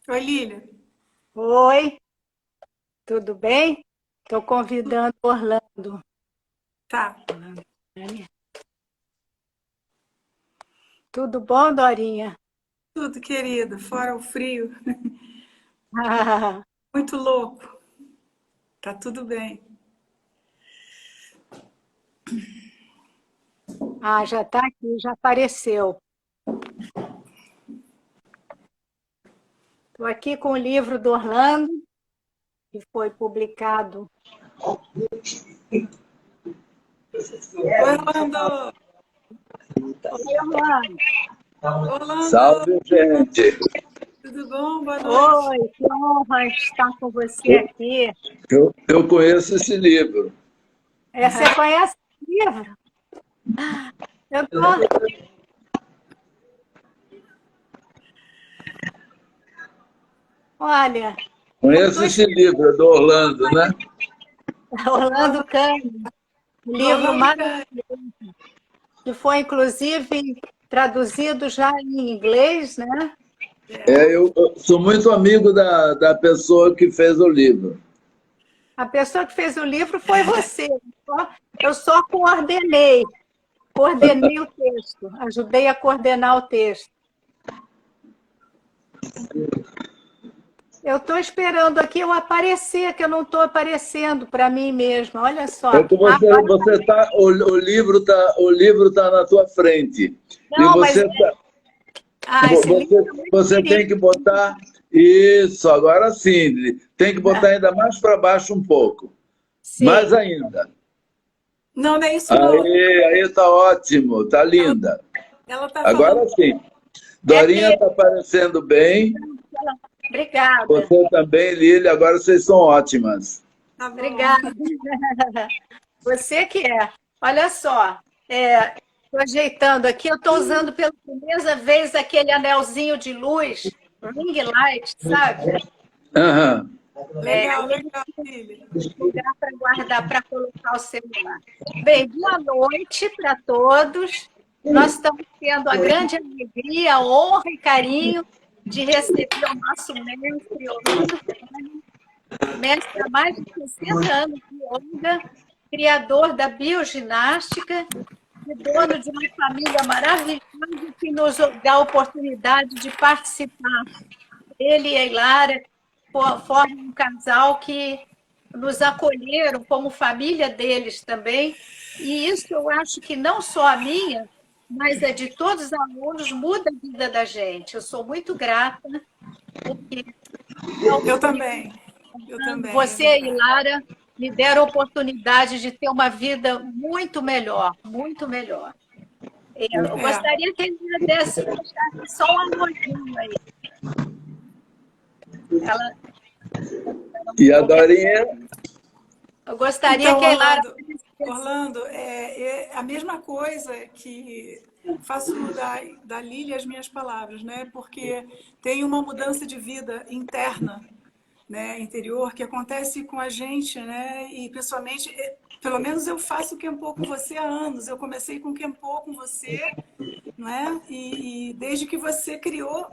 Oi, Lília. Oi, tudo bem? Estou convidando o Orlando. Tá, Né? Tudo bom, Dorinha? tudo querido, fora o frio, muito louco. Tá tudo bem. Ah, já está aqui, já apareceu. Estou aqui com o livro do Orlando, que foi publicado. Oi, Orlando! Oi, Orlando. Orlando, Salve, gente. tudo bom? Boa noite. Oi, que honra estar com você aqui. Eu conheço esse livro. Você conhece o livro? Eu tô, olha, eu Conheço estou esse esperando livro, é do Orlando, né? Orlando Cândido, um livro Orlando, maravilhoso, que foi inclusive traduzido já em inglês, né? Eu sou muito amigo da pessoa que fez o livro. A pessoa que fez o livro foi você. Eu só coordenei o texto, ajudei a coordenar o texto. Eu estou esperando aqui eu aparecer, que eu não estou aparecendo para mim mesma. Olha É só. que Ah, você tá, o livro tá na tua frente. E não, mas esse livro é muito você tem querido. que botar isso, agora sim, tem que botar ainda mais para baixo um pouco. Mais Sim. ainda. não, não é isso não. Aí tá ótimo, tá Ela, linda. ela tá falando. Agora sim. É Dorinha que. está aparecendo bem. Obrigada, Você também, Lília. Agora vocês são ótimas. Tá bom. obrigada. Você que é. Olha só, estou ajeitando aqui, eu estou usando pela primeira vez aquele anelzinho de luz, ring light, sabe? Aham. Legal, Aí ele legal, Lília. tem lugar para guardar, para colocar o celular. Bem, boa noite para todos. Nós estamos tendo a grande alegria, a honra e carinho de receber o nosso mestre Orlando, mestre há mais de 60 anos de yoga, criador da bioginástica e dono de uma família maravilhosa que nos dá a oportunidade de participar. Ele e a Ilara formam um casal que nos acolheram como família deles também. E isso eu acho que não só a minha, mas é de todos os alunos, muda a vida da gente. Eu sou muito grata, porque Eu também. Eu também, é você e verdade. Lara me deram a oportunidade de ter uma vida muito melhor, muito melhor. Eu É. gostaria que ele me desse só um alôzinho aí. Ela, E a Dorinha? eu gostaria Então, que a Lara Orlando, Orlando, é a mesma coisa que faço da Lília as minhas palavras, né? Porque tem uma mudança de vida interna, né, interior, que acontece com a gente, né? E pessoalmente, pelo menos eu faço o Kempo com você há anos. Eu comecei com o Kempo com você, não é? E desde que você criou,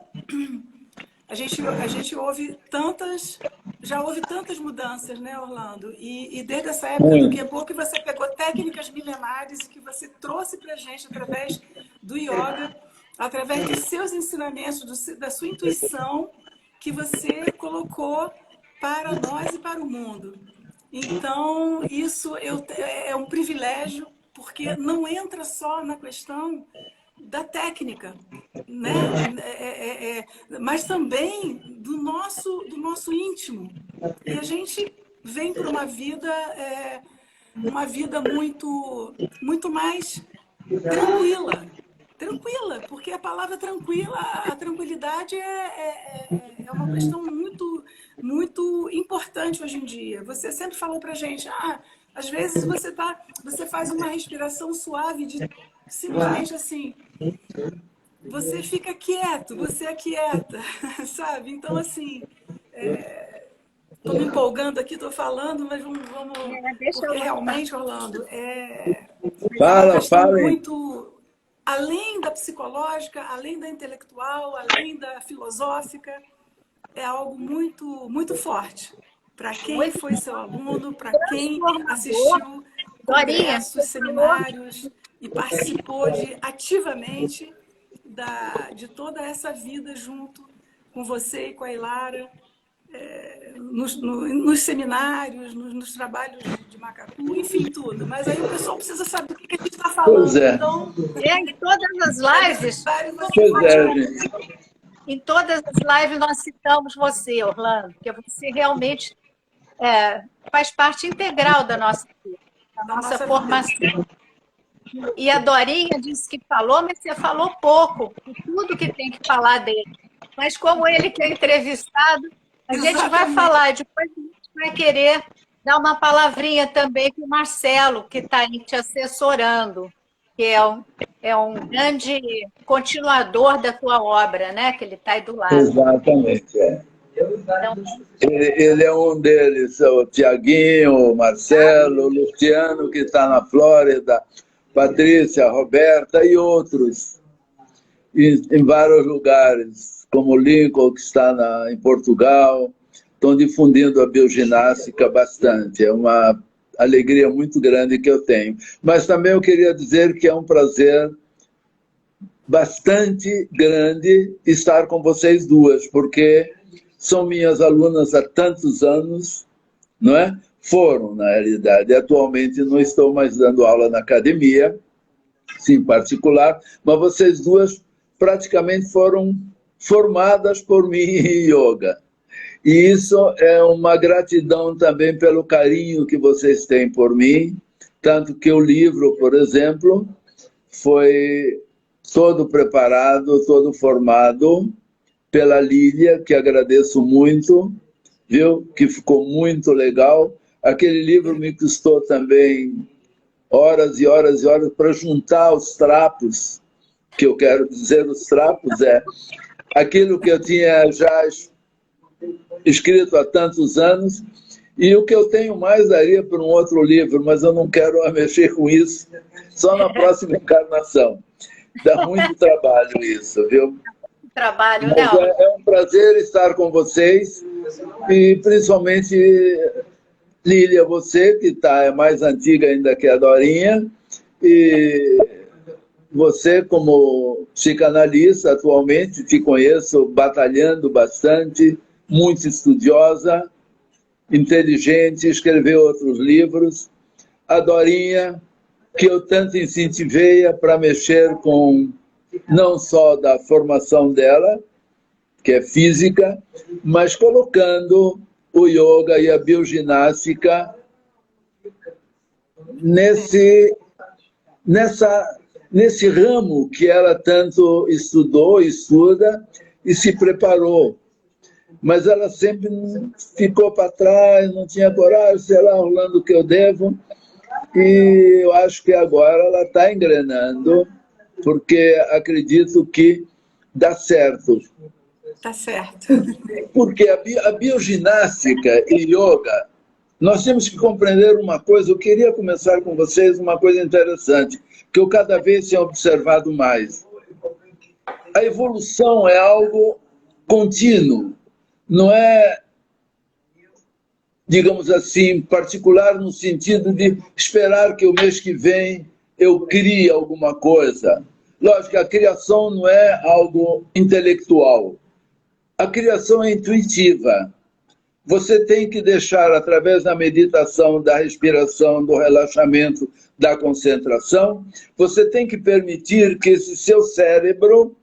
a gente ouve tantas, já houve tantas mudanças, né, Orlando? E desde essa época do Hum. Kempo que você pegou técnicas milenares e que você trouxe para a gente através do yoga, através dos seus ensinamentos, da sua intuição, que você colocou para nós e para o mundo. Então, é um privilégio, porque não entra só na questão da técnica, né? Mas também do nosso íntimo. E a gente vem para uma vida muito mais tranquila. Tranquila, porque a palavra tranquila, a tranquilidade é uma questão muito importante hoje em dia. Você sempre falou pra gente, às vezes você faz uma respiração suave de simplesmente assim, você fica quieto, você é quieta, sabe? Então, assim, estou me empolgando aqui, estou falando, mas vamos. deixa Porque eu realmente, Orlando, é uma Fala, questão falem. muito. Além da psicológica, além da intelectual, além da filosófica, é algo muito forte. Para quem foi seu aluno, para quem assistiu congressos, seminários e participou ativamente de toda essa vida junto com você e com a Ilara, nos seminários, nos trabalhos de Macacu, enfim, tudo. Mas aí o pessoal precisa saber o que a gente está falando. Pois é. Então, em todas as lives, em todas as lives nós citamos você, Orlando, porque você realmente faz parte integral da nossa vida, da nossa formação. E a Dorinha disse que falou, mas você falou pouco, de tudo que tem que falar dele. Mas como ele que é entrevistado, a gente vai falar, depois a gente vai querer dar uma palavrinha também para o Marcelo, que está aí te assessorando, que é um grande continuador da tua obra, né? Que ele está aí do lado. Exatamente, Então, ele é um deles, o Tiaguinho, o Marcelo, o Luciano, que está na Flórida, Patrícia, Roberta e outros, em vários lugares, como o Lincoln, que está em Portugal, estão difundindo a bioginástica bastante. É uma alegria muito grande que eu tenho. Mas também eu queria dizer que é um prazer bastante grande estar com vocês duas, porque são minhas alunas há tantos anos, não é? Foram, na realidade. Atualmente não estou mais dando aula na academia, sim, particular, mas vocês duas praticamente foram formadas por mim em yoga. E isso é uma gratidão também pelo carinho que vocês têm por mim, tanto que o livro, por exemplo, foi todo preparado, todo formado pela Lília, que agradeço muito, viu? Que ficou muito legal. Aquele livro me custou também horas e horas e horas para juntar os trapos, que eu quero dizer, os trapos aquilo que eu tinha já escrito há tantos anos, e o que eu tenho mais daria para um outro livro, mas eu não quero mexer com isso, só na próxima encarnação. Dá muito trabalho isso, viu? Trabalho, mas não. É um prazer estar com vocês, e principalmente Lília, você, que é mais antiga ainda que a Dorinha, e você, como psicanalista, atualmente, te conheço batalhando bastante, muito estudiosa, inteligente, escreveu outros livros. A Dorinha, que eu tanto incentivei para mexer com, não só da formação dela, que é física, mas colocando o yoga e a bioginástica nesse ramo que ela tanto estudou, estuda e se preparou. Mas ela sempre ficou para trás, não tinha coragem, sei lá, Orlando, o que eu devo. E eu acho que agora ela está engrenando, porque acredito que dá certo. Tá certo. Porque a bioginástica e yoga, nós temos que compreender uma coisa. Eu queria começar com vocês uma coisa interessante, que eu cada vez tenho observado mais. A evolução é algo contínuo, não é, digamos assim, particular no sentido de esperar que o mês que vem eu crie alguma coisa. Lógico, a criação não é algo intelectual. A criação é intuitiva. Você tem que deixar, através da meditação, da respiração, do relaxamento, da concentração, você tem que permitir que esse seu cérebro,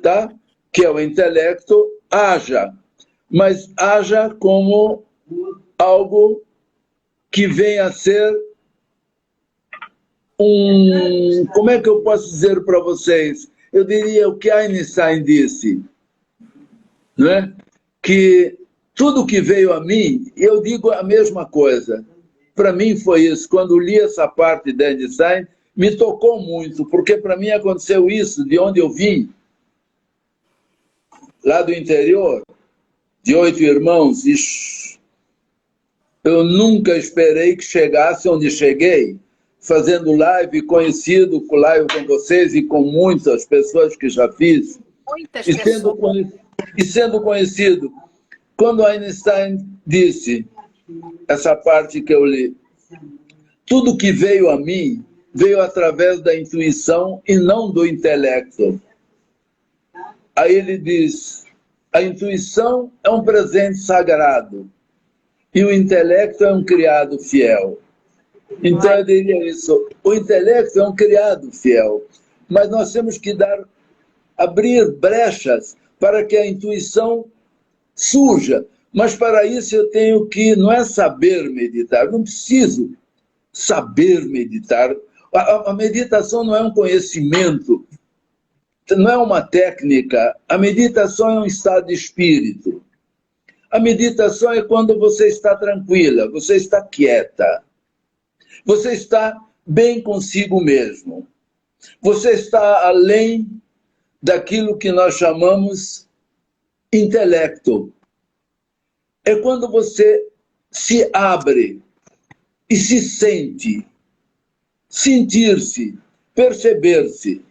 tá? Que é o intelecto, haja. Mas haja como algo que venha a ser como é que eu posso dizer para vocês? Eu diria o que Einstein disse, não é? Que tudo que veio a mim, eu digo a mesma coisa. Para mim foi isso. Quando li essa parte de Einstein, me tocou muito, porque para mim aconteceu isso, de onde eu vim, lá do interior, de 8 irmãos. Eu nunca esperei que chegasse onde cheguei, fazendo live, conhecido com live com vocês e com muitas pessoas que já fiz. Muitas pessoas. E sendo conhecido quando Einstein disse, essa parte que eu li, tudo que veio a mim veio através da intuição e não do intelecto. Aí ele diz, a intuição é um presente sagrado e o intelecto é um criado fiel. Então eu diria isso, o intelecto é um criado fiel, mas nós temos que abrir brechas para que a intuição surja. Mas para isso eu tenho que, não é saber meditar, não preciso saber meditar. A meditação não é um conhecimento, não é uma técnica, a meditação é um estado de espírito. A meditação é quando você está tranquila, você está quieta, você está bem consigo mesmo, você está além daquilo que nós chamamos intelecto. É quando você se abre e se sente, sentir-se, perceber-se.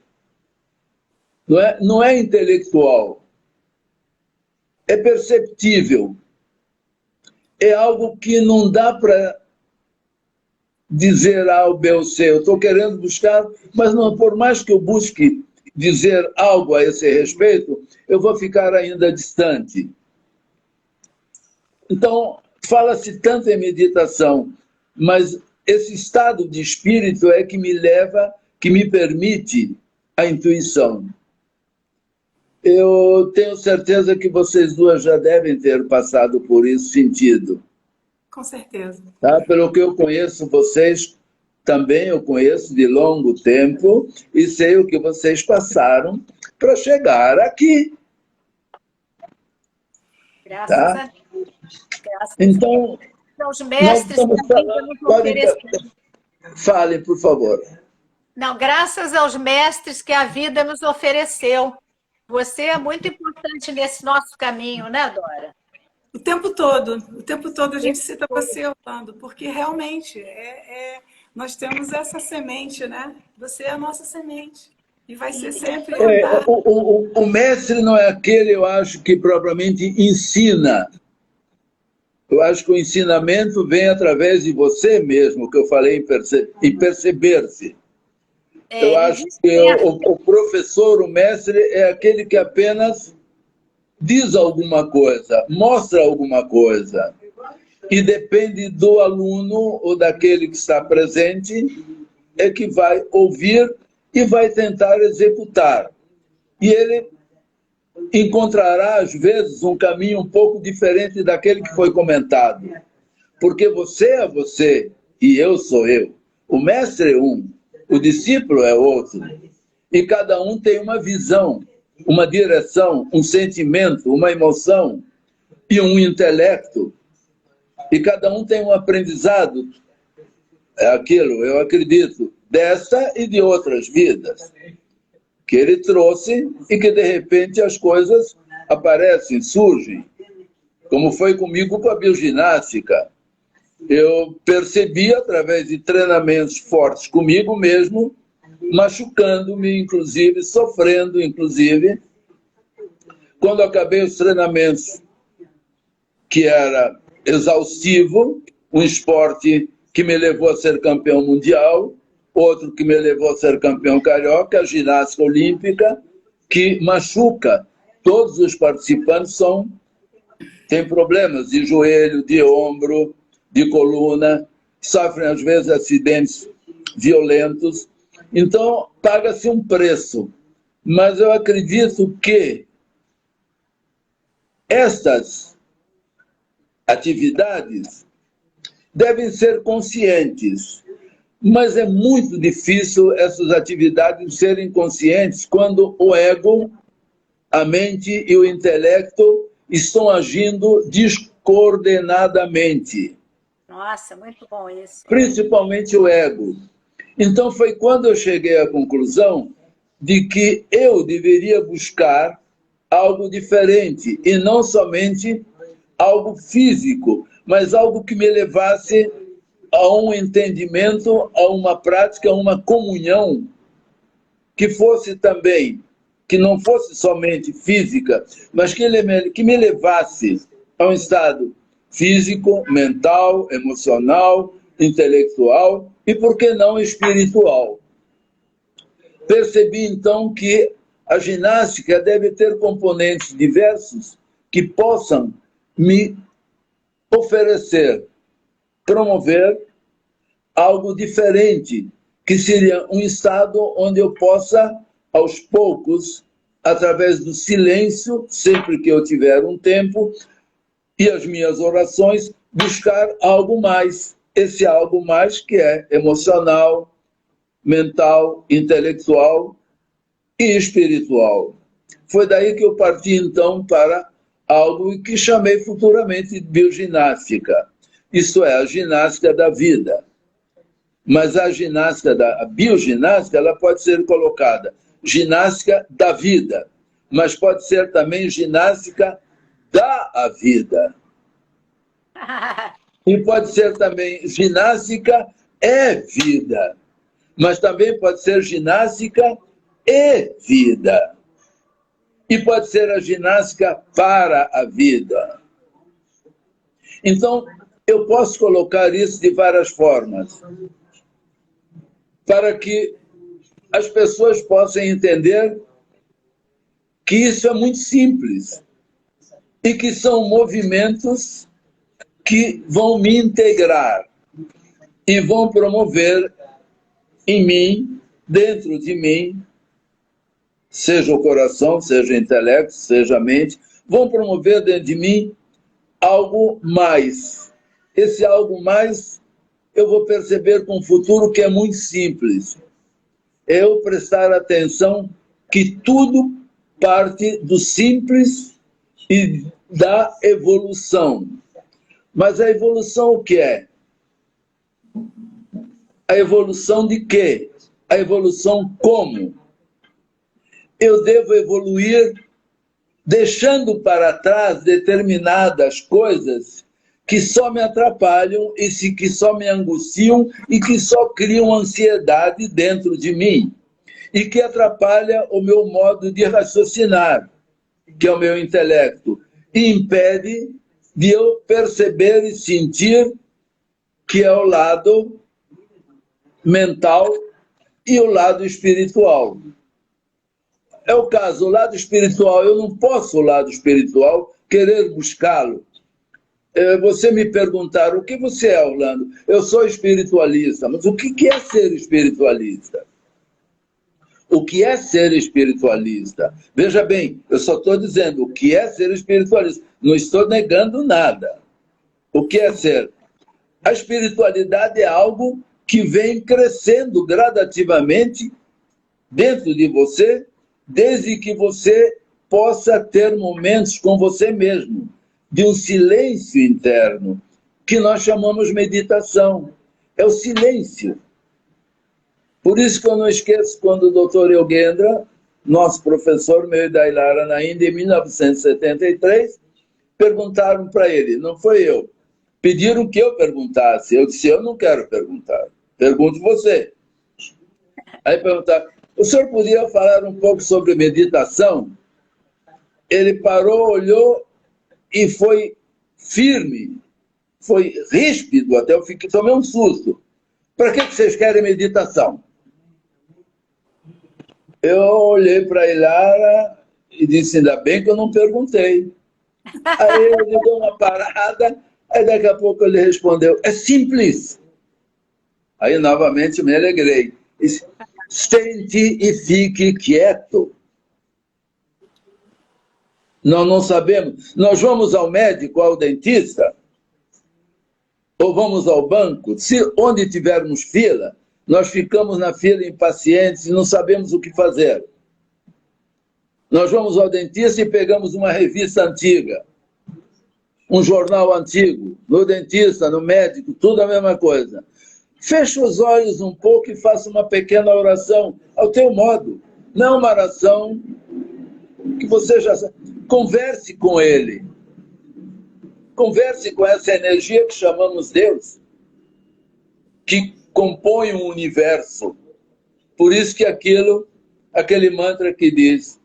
Não é intelectual, é perceptível. É algo que não dá para dizer A ou B ou C. Eu estou querendo buscar, mas não, por mais que eu busque dizer algo a esse respeito, eu vou ficar ainda distante. Então, fala-se tanto em meditação, mas esse estado de espírito é que me leva, que me permite a intuição. Eu tenho certeza que vocês duas já devem ter passado por isso, sentido. Com certeza. Tá? Pelo que eu conheço vocês, também eu conheço de longo tempo e sei o que vocês passaram para chegar aqui. Graças a Deus. Graças então, aos mestres que a vida nos ofereceu. Falem, por favor. Não, graças aos mestres que a vida nos ofereceu. Você é muito importante nesse nosso caminho, né, Dora? O tempo todo a gente cita você, Orlando, porque realmente nós temos essa semente, né? Você é a nossa semente. E vai ser sempre herdado. O mestre não é aquele, eu acho, que propriamente ensina. Eu acho que o ensinamento vem através de você mesmo, que eu falei em perceber-se. Eu acho que o professor, o mestre, é aquele que apenas diz alguma coisa, mostra alguma coisa. E depende do aluno ou daquele que está presente, é que vai ouvir e vai tentar executar. E ele encontrará, às vezes, um caminho um pouco diferente daquele que foi comentado. Porque você é você e eu sou eu. O mestre é um, o discípulo é outro. E cada um tem uma visão, uma direção, um sentimento, uma emoção e um intelecto. E cada um tem um aprendizado. É aquilo, eu acredito, desta e de outras vidas que ele trouxe e que, de repente, as coisas aparecem, surgem. Como foi comigo com a bioginástica. Eu percebi, através de treinamentos fortes comigo mesmo, machucando-me, inclusive, sofrendo, inclusive. Quando acabei os treinamentos, que era exaustivo, um esporte que me levou a ser campeão mundial, outro que me levou a ser campeão carioca, a ginástica olímpica, que machuca. Todos os participantes têm problemas de joelho, de ombro, de coluna, sofrem às vezes acidentes violentos. Então, paga-se um preço. Mas eu acredito que estas atividades devem ser conscientes. Mas é muito difícil essas atividades serem conscientes quando o ego, a mente e o intelecto estão agindo descoordenadamente. Nossa, muito bom isso. Principalmente o ego. Então foi quando eu cheguei à conclusão de que eu deveria buscar algo diferente, e não somente algo físico, mas algo que me levasse a um entendimento, a uma prática, a uma comunhão que fosse também, que não fosse somente física, mas que me levasse É um estado físico, mental, emocional, intelectual e, por que não, espiritual. Percebi, então, que a ginástica deve ter componentes diversos que possam me oferecer, promover algo diferente, que seria um estado onde eu possa, aos poucos, através do silêncio, sempre que eu tiver um tempo, e as minhas orações, buscar algo mais. Esse algo mais que é emocional, mental, intelectual e espiritual. Foi daí que eu parti, então, para algo que chamei futuramente de bioginástica. Isto é, a ginástica da vida. Mas a bioginástica, ela pode ser colocada ginástica da vida, mas pode ser também ginástica da vida. E pode ser também ginástica é vida, mas também pode ser ginástica e vida. E pode ser a ginástica para a vida. Então, eu posso colocar isso de várias formas, para que as pessoas possam entender que isso é muito simples e que são movimentos que vão me integrar e vão promover em mim, dentro de mim, seja o coração, seja o intelecto, seja a mente, vão promover dentro de mim algo mais. Esse algo mais eu vou perceber com o futuro que é muito simples. É eu prestar atenção que tudo parte do simples e da evolução. Mas a evolução o que é? A evolução de quê? A evolução como? Eu devo evoluir deixando para trás determinadas coisas que só me atrapalham e que só me angustiam e que só criam ansiedade dentro de mim e que atrapalha o meu modo de raciocinar, que é o meu intelecto, e impede de eu perceber e sentir que é o lado mental e o lado espiritual. É o caso, o lado espiritual, eu não posso, o lado espiritual, querer buscá-lo. Você me perguntar, o que você é, Orlando? Eu sou espiritualista, mas o que é ser espiritualista? O que é ser espiritualista? Veja bem, eu só estou dizendo o que é ser espiritualista. Não estou negando nada. O que é ser? A espiritualidade é algo que vem crescendo gradativamente dentro de você, desde que você possa ter momentos com você mesmo, de um silêncio interno, que nós chamamos meditação. É o silêncio. Por isso que eu não esqueço quando o doutor Yogendra, nosso professor, meu e da Ilara, ainda em 1973, perguntaram para ele, não foi eu, pediram que eu perguntasse. Eu disse, eu não quero perguntar, pergunte você. Aí perguntaram, o senhor podia falar um pouco sobre meditação? Ele parou, olhou e foi firme, foi ríspido, até eu tomei um susto. Para que vocês querem meditação? Eu olhei para a Ilara e disse, ainda bem que eu não perguntei. Aí ele deu uma parada, aí daqui a pouco ele respondeu, é simples. Aí novamente me alegrei. Disse, sente e fique quieto. Nós não sabemos. Nós vamos ao médico, ao dentista, ou vamos ao banco. Se onde tivermos fila, nós ficamos na fila impacientes e não sabemos o que fazer. Nós vamos ao dentista e pegamos uma revista antiga, um jornal antigo, no dentista, no médico, tudo a mesma coisa. Feche os olhos um pouco e faça uma pequena oração, ao teu modo. Não uma oração que você já sabe. Converse com ele. Converse com essa energia que chamamos Deus, que compõe o universo. Por isso que aquele mantra que diz,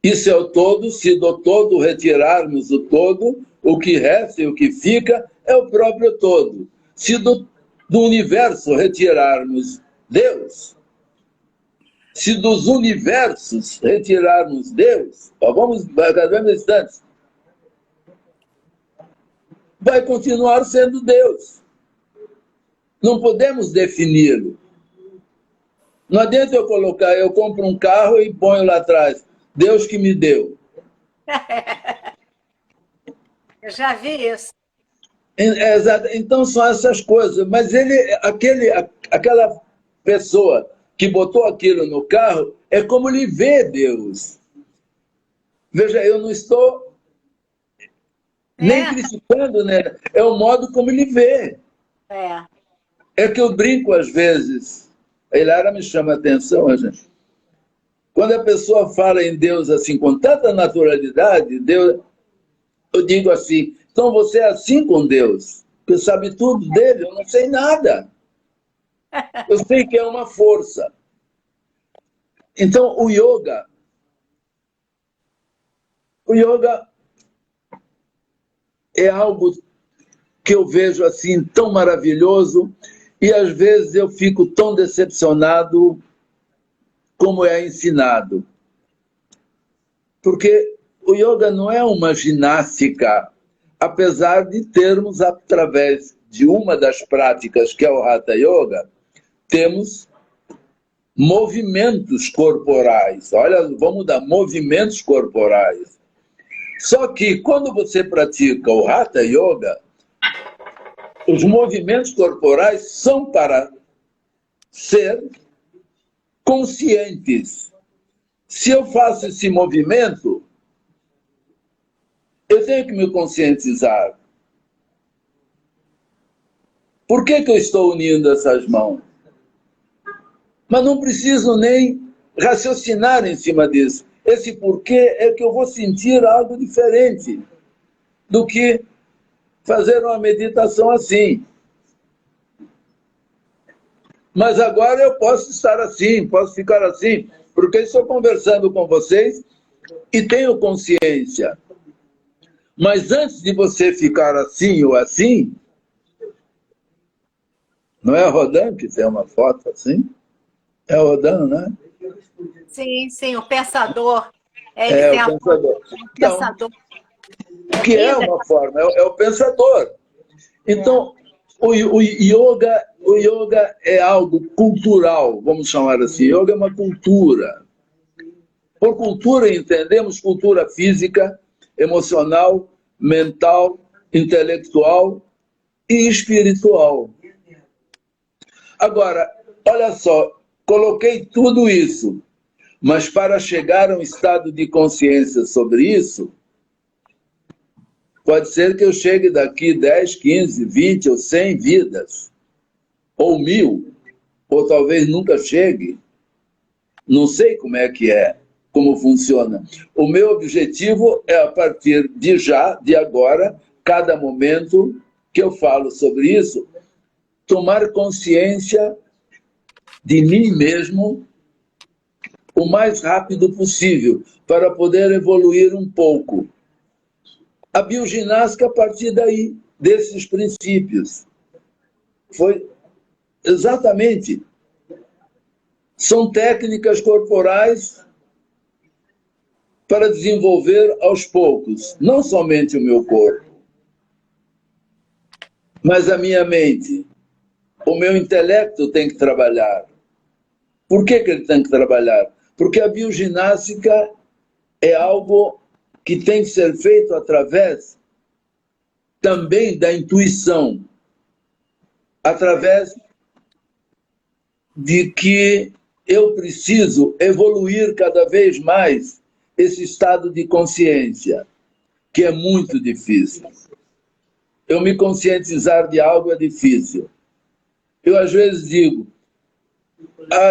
Isso é o todo. Se do todo retirarmos o todo, o que resta e o que fica é o próprio todo. Se do universo retirarmos Deus, se dos universos retirarmos Deus, vamos cada vez instantes, vai continuar sendo Deus. Não podemos defini-lo. Não adianta eu colocar, eu compro um carro e ponho lá atrás, Deus que me deu. Eu já vi isso. Então são essas coisas. Mas aquela pessoa que botou aquilo no carro, é como ele vê Deus. Veja, eu não estou nem criticando, né? É o modo como ele vê. É que eu brinco às vezes. A Ilara me chama a atenção, gente. Quando a pessoa fala em Deus assim, com tanta naturalidade, Deus, eu digo assim, então você é assim com Deus? Você sabe tudo dele? Eu não sei nada. Eu sei que é uma força. Então, o yoga é algo que eu vejo assim tão maravilhoso e às vezes eu fico tão decepcionado como é ensinado. Porque o yoga não é uma ginástica, apesar de termos, através de uma das práticas, que é o Hatha Yoga, temos movimentos corporais. Olha, vamos dar movimentos corporais. Só que quando você pratica o Hatha Yoga, os movimentos corporais são para ser conscientes. Se eu faço esse movimento, eu tenho que me conscientizar. Por que eu estou unindo essas mãos? Mas não preciso nem raciocinar em cima disso. Esse porquê é que eu vou sentir algo diferente do que fazer uma meditação assim. Mas agora eu posso estar assim, posso ficar assim, porque estou conversando com vocês e tenho consciência. Mas antes de você ficar assim ou assim, não é Rodin que tem uma foto assim? É Rodin, né? Sim, sim, o pensador. O pensador. Pensador. Então, que é uma forma, é o pensador. Então, o yoga é algo cultural, vamos chamar assim. Yoga é uma cultura. Por cultura entendemos cultura física, emocional, mental, intelectual e espiritual. Agora, olha só, coloquei tudo isso, mas para chegar a um estado de consciência sobre isso, pode ser que eu chegue daqui 10, 15, 20 ou 100 vidas, ou 1000, ou talvez nunca chegue. Não sei como é que é, como funciona. O meu objetivo é, a partir de já, de agora, cada momento que eu falo sobre isso, tomar consciência de mim mesmo o mais rápido possível, para poder evoluir um pouco. A bioginástica, a partir daí, desses princípios. Foi exatamente. São técnicas corporais para desenvolver aos poucos, não somente o meu corpo, mas a minha mente. O meu intelecto tem que trabalhar. Por que ele tem que trabalhar? Porque a bioginástica é algo que tem que ser feito através também da intuição, através de que eu preciso evoluir cada vez mais esse estado de consciência, que é muito difícil. Eu me conscientizar de algo é difícil. Eu, às vezes, digo,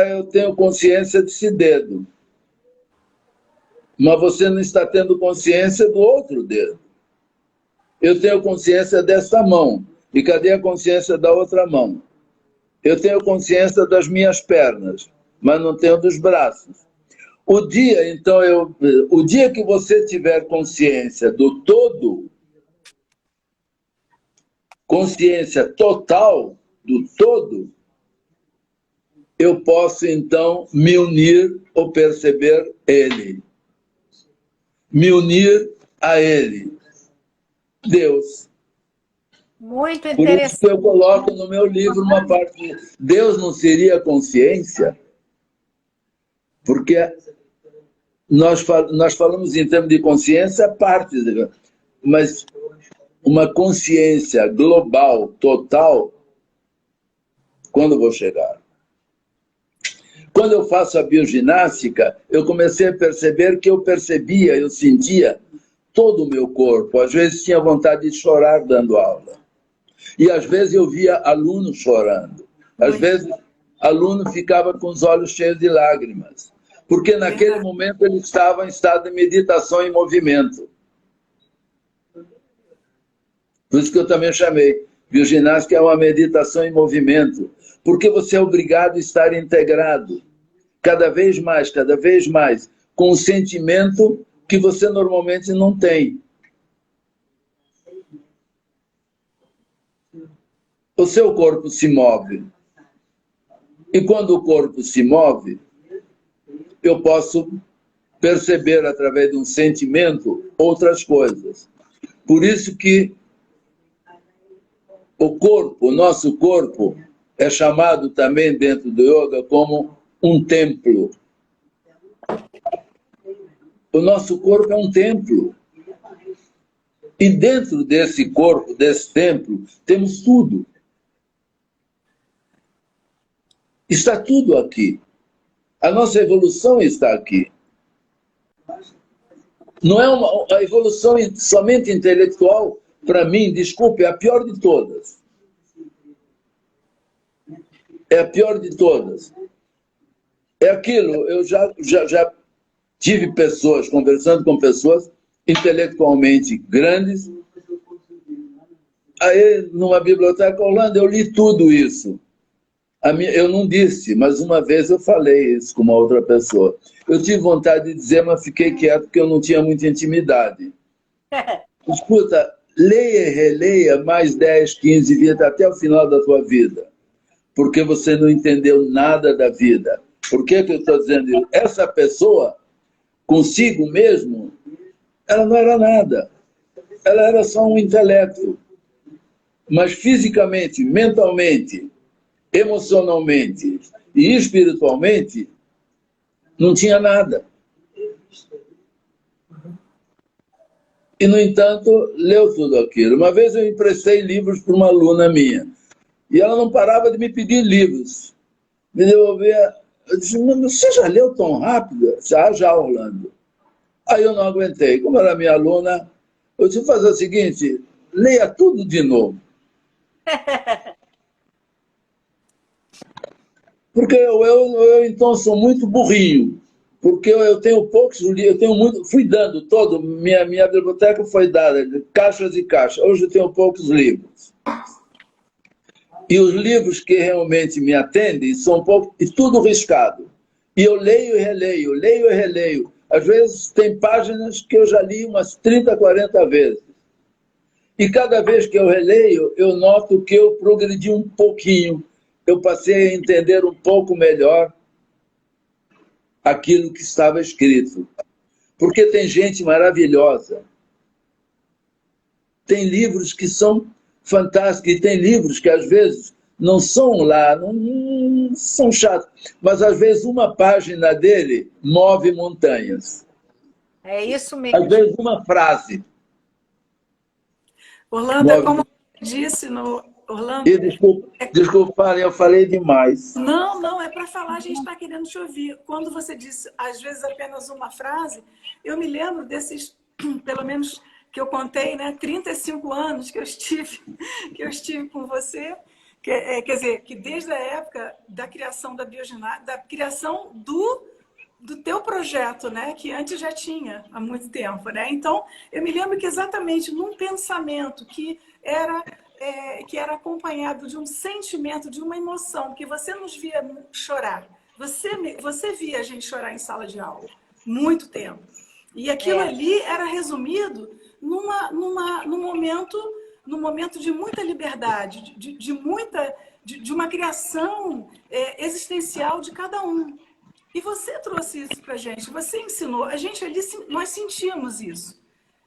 eu tenho consciência desse dedo, mas você não está tendo consciência do outro dedo. Eu tenho consciência desta mão, e cadê a consciência da outra mão? Eu tenho consciência das minhas pernas, mas não tenho dos braços. O dia, então, o dia que você tiver consciência do todo, consciência total do todo, eu posso, então, me unir ou perceber ele. Me unir a ele. Deus. Muito Por isso que interessante. eu coloco no meu livro uma parte de Deus não seria consciência, porque nós falamos em termos de consciência parte, mas uma consciência global, total, quando eu vou chegar? Quando eu faço a bioginástica, eu comecei a perceber que eu percebia, eu sentia todo o meu corpo. Às vezes tinha vontade de chorar dando aula. E às vezes eu via aluno chorando. Às vezes aluno ficava com os olhos cheios de lágrimas. Porque naquele momento ele estava em estado de meditação em movimento. Por isso que eu também chamei. Bioginástica é uma meditação em movimento. Porque você é obrigado a estar integrado. Cada vez mais, com um sentimento que você normalmente não tem. O seu corpo se move. E quando o corpo se move, eu posso perceber através de um sentimento outras coisas. Por isso que o corpo, o nosso corpo, é chamado também dentro do yoga como um templo. O nosso corpo é um templo. E dentro desse corpo, desse templo, temos tudo. Está tudo aqui. A nossa evolução está aqui. Não é a evolução somente intelectual, para mim, desculpe, é a pior de todas. É a pior de todas. É aquilo, eu já tive pessoas, conversando com pessoas intelectualmente grandes. Aí, numa biblioteca holanda, eu li tudo isso. Eu não disse, mas uma vez eu falei isso com uma outra pessoa. Eu tive vontade de dizer, mas fiquei quieto porque eu não tinha muita intimidade. Escuta, leia e releia mais 10, 15 vezes até o final da tua vida. Porque você não entendeu nada da vida. Por que eu estou dizendo isso? Essa pessoa, consigo mesmo, ela não era nada. Ela era só um intelecto. Mas fisicamente, mentalmente, emocionalmente e espiritualmente, não tinha nada. E, no entanto, leu tudo aquilo. Uma vez eu emprestei livros para uma aluna minha. E ela não parava de me pedir livros. Me devolvia. Eu disse, você já leu tão rápido? Já, Orlando. Aí eu não aguentei. Como era minha aluna, eu disse, fazer o seguinte, leia tudo de novo. Porque eu então sou muito burrinho, porque eu tenho poucos livros, eu tenho muito, fui dando todo, minha biblioteca foi dada, caixas e caixas, hoje eu tenho poucos livros. E os livros que realmente me atendem são poucos, e tudo riscado. E eu leio e releio, leio e releio. Às vezes tem páginas que eu já li umas 30, 40 vezes. E cada vez que eu releio, eu noto que eu progredi um pouquinho. Eu passei a entender um pouco melhor aquilo que estava escrito. Porque tem gente maravilhosa. Tem livros que são fantásticos, e tem livros que às vezes não são lá, não são chatos, mas às vezes uma página dele move montanhas. É isso mesmo. Às vezes uma frase. Orlando, como eu disse no... Orlando... E desculpa, eu falei demais. Não, é para falar, a gente está querendo te ouvir. Quando você disse, às vezes, apenas uma frase, eu me lembro desses, pelo menos que eu contei, né, 35 anos que eu estive com você, quer dizer, que desde a época da criação da bioginástica, da criação do teu projeto, né, que antes já tinha há muito tempo, né? Então, eu me lembro que exatamente num pensamento que era acompanhado de um sentimento, de uma emoção, porque você nos via chorar, Você via a gente chorar em sala de aula muito tempo. E aquilo ali era resumido num momento de muita liberdade, de uma criação existencial de cada um. E você trouxe isso para a gente, você ensinou, a gente ali, nós sentimos isso.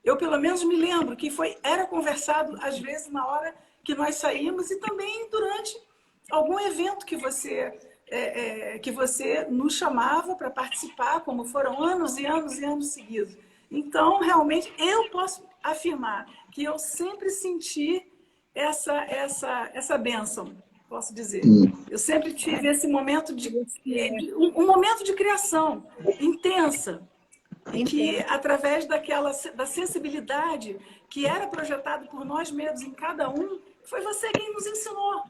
Eu, pelo menos, me lembro que era conversado, às vezes, na hora que nós saímos e também durante algum evento que você nos chamava para participar, como foram anos e anos e anos seguidos. Então, realmente, eu posso afirmar que eu sempre senti essa bênção, posso dizer. Eu sempre tive esse momento um momento de criação intensa, em que, através da sensibilidade que era projetada por nós mesmos em cada um, foi você quem nos ensinou.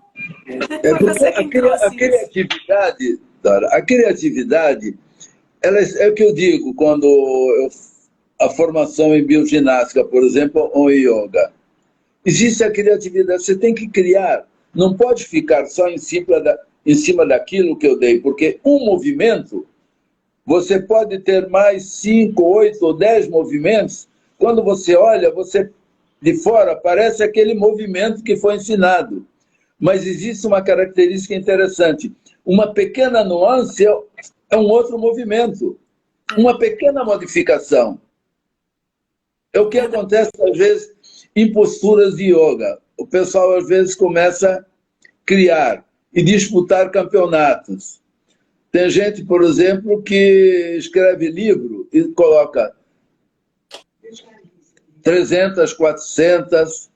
Foi você quem trouxe isso. Criatividade, Dora, a criatividade, é o que eu digo quando a formação em bioginástica, por exemplo, ou em yoga. Existe a criatividade, você tem que criar, não pode ficar só em cima daquilo que eu dei, porque um movimento, você pode ter mais 5, 8 ou 10 movimentos, quando você olha, você de fora parece aquele movimento que foi ensinado. Mas existe uma característica interessante. Uma pequena nuance é um outro movimento. Uma pequena modificação. É o que acontece, às vezes, em posturas de yoga. O pessoal, às vezes, começa a criar e disputar campeonatos. Tem gente, por exemplo, que escreve livro e coloca 300, 400,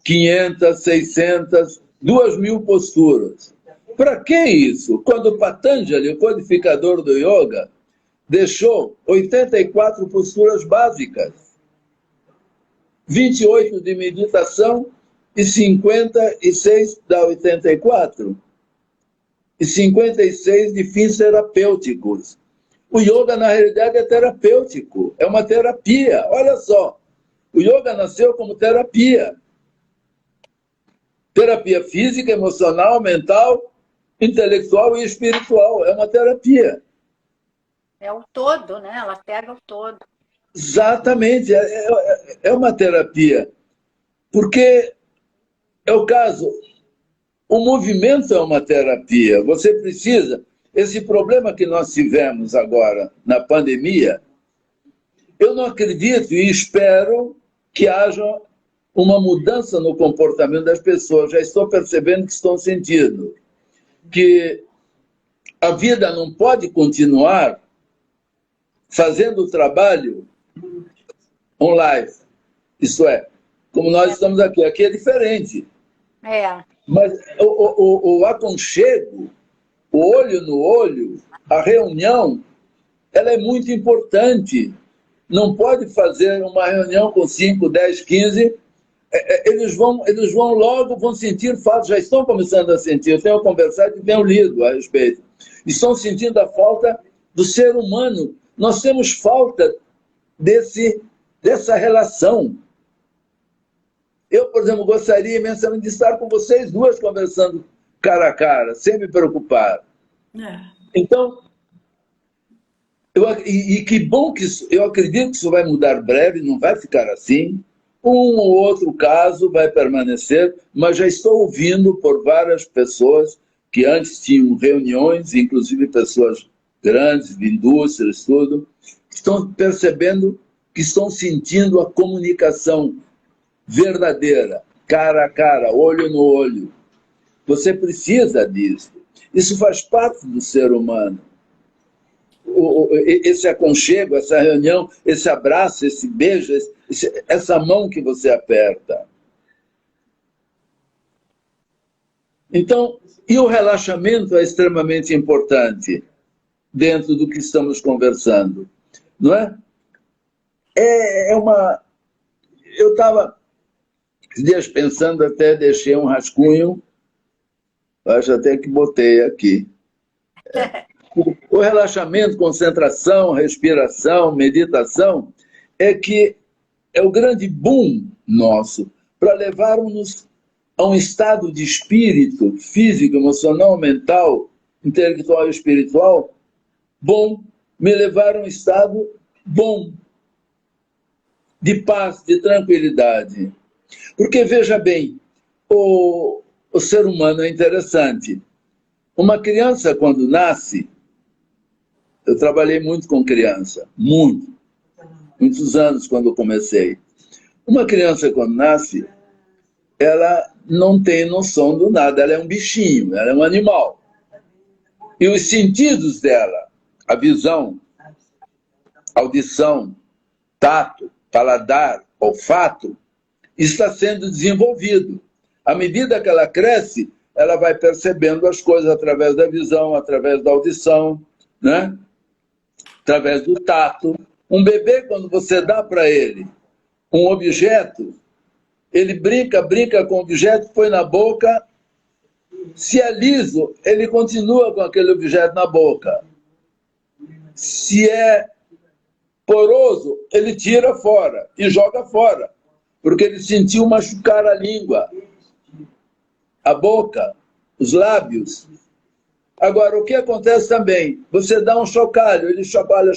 500, 600, 2.000 posturas. Para que isso? Quando Patanjali, o codificador do yoga, deixou 84 posturas básicas, 28 de meditação e 56 dá 84. E 56 de fins terapêuticos. O yoga, na realidade, é terapêutico, é uma terapia. Olha só, o yoga nasceu como terapia. Terapia física, emocional, mental, intelectual e espiritual. É uma terapia. É o todo, né? Ela pega o todo. Exatamente, é uma terapia. Porque é o caso, o movimento é uma terapia. Você precisa... Esse problema que nós tivemos agora na pandemia, eu não acredito e espero que haja uma mudança no comportamento das pessoas. Já estou percebendo que estão sentindo que a vida não pode continuar fazendo o trabalho online. Isso é, como nós estamos aqui. Aqui é diferente. Mas o aconchego, o olho no olho, a reunião, ela é muito importante. Não pode fazer uma reunião com 5, 10, 15. Eles vão logo sentir falta, já estão começando a sentir. Eu tenho conversado e tenho lido a respeito. Estão sentindo a falta do ser humano. Nós temos falta dessa relação. Eu, por exemplo, gostaria imensamente de estar com vocês duas conversando cara a cara, sem me preocupar. Então, que bom que isso, eu acredito que isso vai mudar breve, não vai ficar assim. Um ou outro caso vai permanecer, mas já estou ouvindo por várias pessoas que antes tinham reuniões, inclusive pessoas grandes, de indústrias, tudo, que estão percebendo, que estão sentindo a comunicação verdadeira, cara a cara, olho no olho. Você precisa disso. Isso faz parte do ser humano. Esse aconchego, essa reunião, esse abraço, esse beijo, essa mão que você aperta. Então, e o relaxamento é extremamente importante dentro do que estamos conversando, não é? Eu estava dias pensando, até deixei um rascunho, acho até que botei aqui. O relaxamento, concentração, respiração, meditação, é o grande boom nosso para levarmos a um estado de espírito, físico, emocional, mental, intelectual e espiritual bom, me levar a um estado bom, de paz, de tranquilidade. Porque, veja bem, o ser humano é interessante. Uma criança, quando nasce, eu trabalhei muito com criança, muitos anos quando eu comecei. Uma criança, quando nasce, ela não tem noção do nada, ela é um bichinho, ela é um animal. E os sentidos dela, a visão, audição, tato, paladar, olfato, está sendo desenvolvido. À medida que ela cresce, ela vai percebendo as coisas através da visão, através da audição, né? Através do tato. Um bebê, quando você dá para ele um objeto, ele brinca com o objeto, põe na boca. Se é liso, ele continua com aquele objeto na boca. Se é poroso, ele tira fora e joga fora, porque ele sentiu machucar a língua, a boca, os lábios. Agora, o que acontece também? Você dá um chocalho, ele chocalha,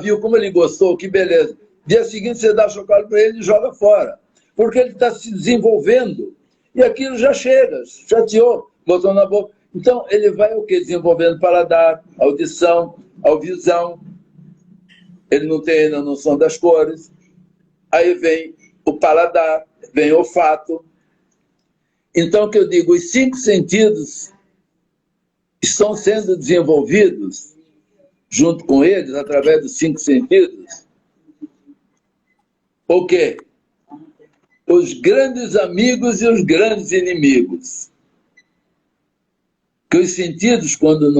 viu como ele gostou, que beleza. Dia seguinte você dá chocalho para ele e joga fora, porque ele está se desenvolvendo e aquilo já chega, chateou, botou na boca. Então, ele vai o quê? Desenvolvendo paladar, audição, visão. Ele não tem ainda a noção das cores. Aí vem o paladar, vem o olfato. Então, o que eu digo, os 5 sentidos estão sendo desenvolvidos junto com eles, através dos 5 sentidos. O quê? Os grandes amigos e os grandes inimigos. Que os sentidos, quando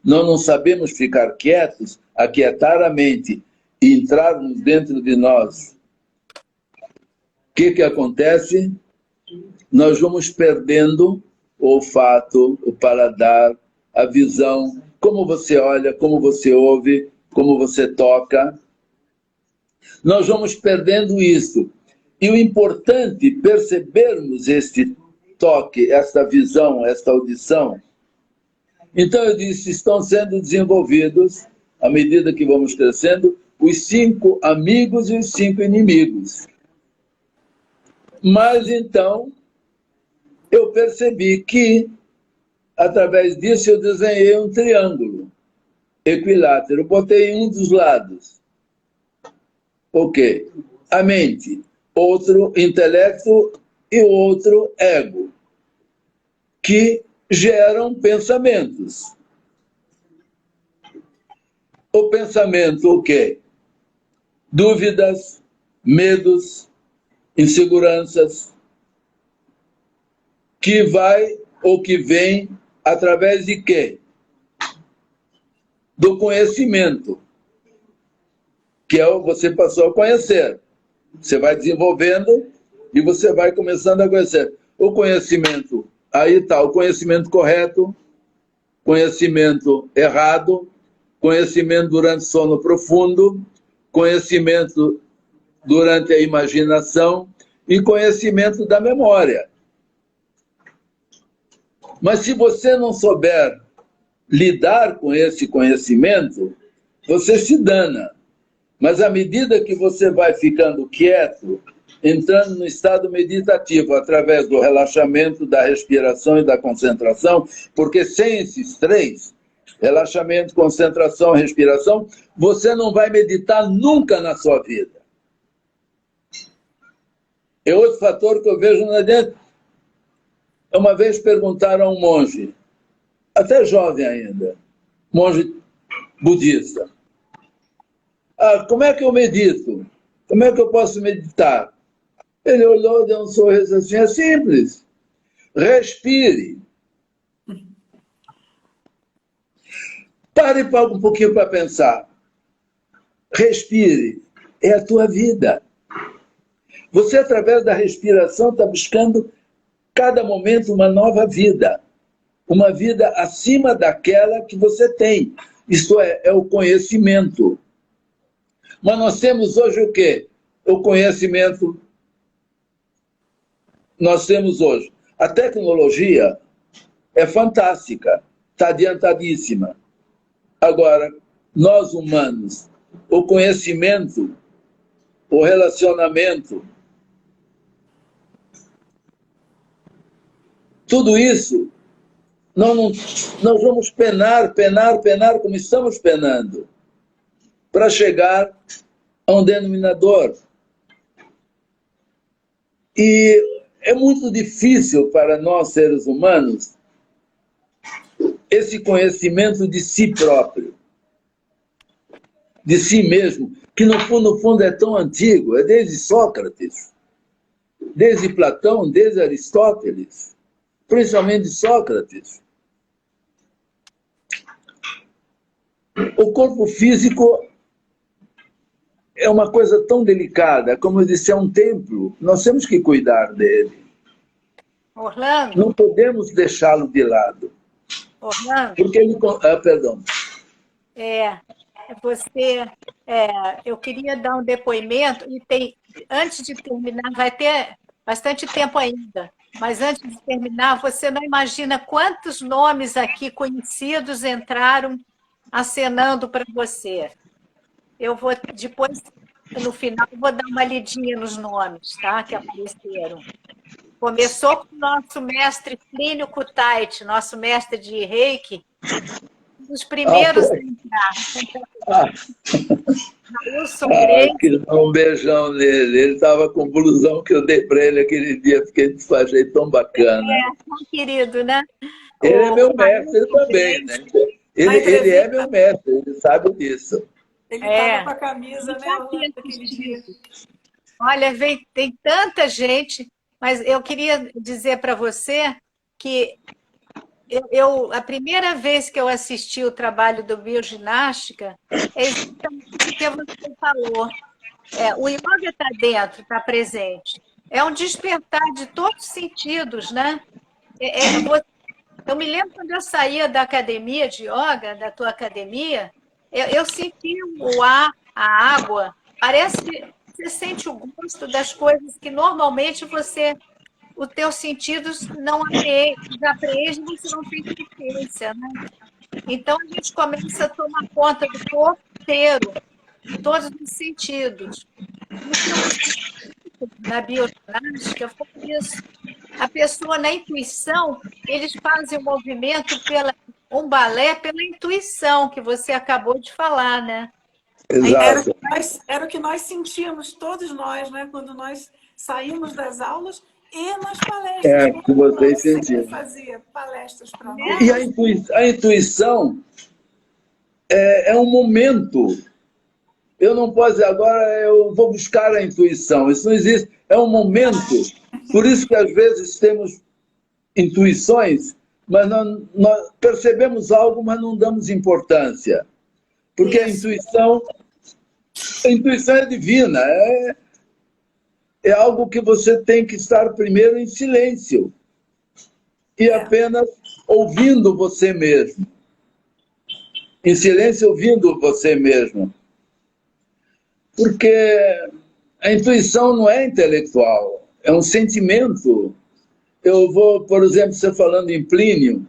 não sabemos ficar quietos, aquietar a mente e entrarmos dentro de nós, o que acontece? Nós vamos perdendo o olfato, o paladar, a visão, como você olha, como você ouve, como você toca. Nós vamos perdendo isso. E o importante é percebermos este toque, esta visão, esta audição. Então eu disse, estão sendo desenvolvidos, à medida que vamos crescendo, os 5 amigos e os 5 inimigos. Mas então, eu percebi que, através disso, eu desenhei um triângulo equilátero, botei em um dos lados. O quê? A mente, outro intelecto e outro ego, que geram pensamentos. O pensamento, o quê? Dúvidas, medos, inseguranças, que vai ou que vem através de quê? Do conhecimento, que é o você passou a conhecer. Você vai desenvolvendo e você vai começando a conhecer. O conhecimento, aí está o conhecimento correto, conhecimento errado, conhecimento durante o sono profundo, conhecimento durante a imaginação e conhecimento da memória. Mas se você não souber lidar com esse conhecimento, você se dana. Mas à medida que você vai ficando quieto, entrando no estado meditativo, através do relaxamento, da respiração e da concentração, porque sem esses 3, relaxamento, concentração, respiração, você não vai meditar nunca na sua vida. É outro fator que eu vejo lá dentro. Uma vez perguntaram a um monge, até jovem ainda, monge budista, como é que eu medito? Como é que eu posso meditar? Ele olhou, deu um sorriso assim, é simples. Respire. Pare um pouquinho para pensar. Respire. É a tua vida. Você, através da respiração, está buscando cada momento uma nova vida. Uma vida acima daquela que você tem. Isto é o conhecimento. Mas nós temos hoje o quê? O conhecimento. Nós temos hoje. A tecnologia é fantástica. está adiantadíssima. Agora, nós humanos, o conhecimento, o relacionamento, tudo isso, nós vamos penar como estamos penando, para chegar a um denominador. E é muito difícil para nós, seres humanos, esse conhecimento de si próprio, de si mesmo, que no fundo é tão antigo, é desde Sócrates, desde Platão, desde Aristóteles, principalmente Sócrates. O corpo físico é uma coisa tão delicada, como eu disse, é um templo, nós temos que cuidar dele. Orlando? Não podemos deixá-lo de lado. Orlando? Porque ele... perdão. Eu queria dar um depoimento, e antes de terminar, vai ter bastante tempo ainda, mas antes de terminar, você não imagina quantos nomes aqui conhecidos entraram acenando para você. Eu vou, depois, no final, vou dar uma lidinha nos nomes, tá? Que apareceram. Começou com o nosso mestre Plínio Kutaiti, nosso mestre de Reiki, um dos primeiros a entrar. Um beijão nele. Ele estava com o blusão que eu dei para ele aquele dia, porque achei tão bacana. Tão querido, né? Ele é meu mestre também, né? Ele é meu mestre, ele sabe disso. Ele estava com a camisa, né, Orlando, aquele dia. Olha, tem tanta gente, mas eu queria dizer para você que a primeira vez que eu assisti o trabalho do bioginástica é exatamente o que você falou. O yoga está dentro, está presente. É um despertar de todos os sentidos, né? Eu me lembro quando eu saía da academia de yoga, da tua academia, eu sentia o ar, a água, parece que você sente o gosto das coisas que normalmente os teus sentidos não apreendem, você não tem consciência, né? Então, a gente começa a tomar conta do corpo inteiro, de todos os sentidos. Na bioginástica, foi isso. A pessoa, na intuição, eles fazem o movimento um balé pela intuição, que você acabou de falar, né? Exato. Era o que nós sentíamos, todos nós, né? Quando nós saímos das aulas e nas palestras. Que vocês sentiam. Fazia palestras para nós. E a intuição é um momento. Eu não posso dizer agora, eu vou buscar a intuição. Isso não existe. É um momento. Por isso que às vezes temos intuições, mas nós percebemos algo, mas não damos importância. Porque a intuição é divina. É algo que você tem que estar primeiro em silêncio e apenas ouvindo você mesmo. Em silêncio, ouvindo você mesmo. Porque a intuição não é intelectual, é um sentimento. Eu vou, por exemplo, você falando em Plínio,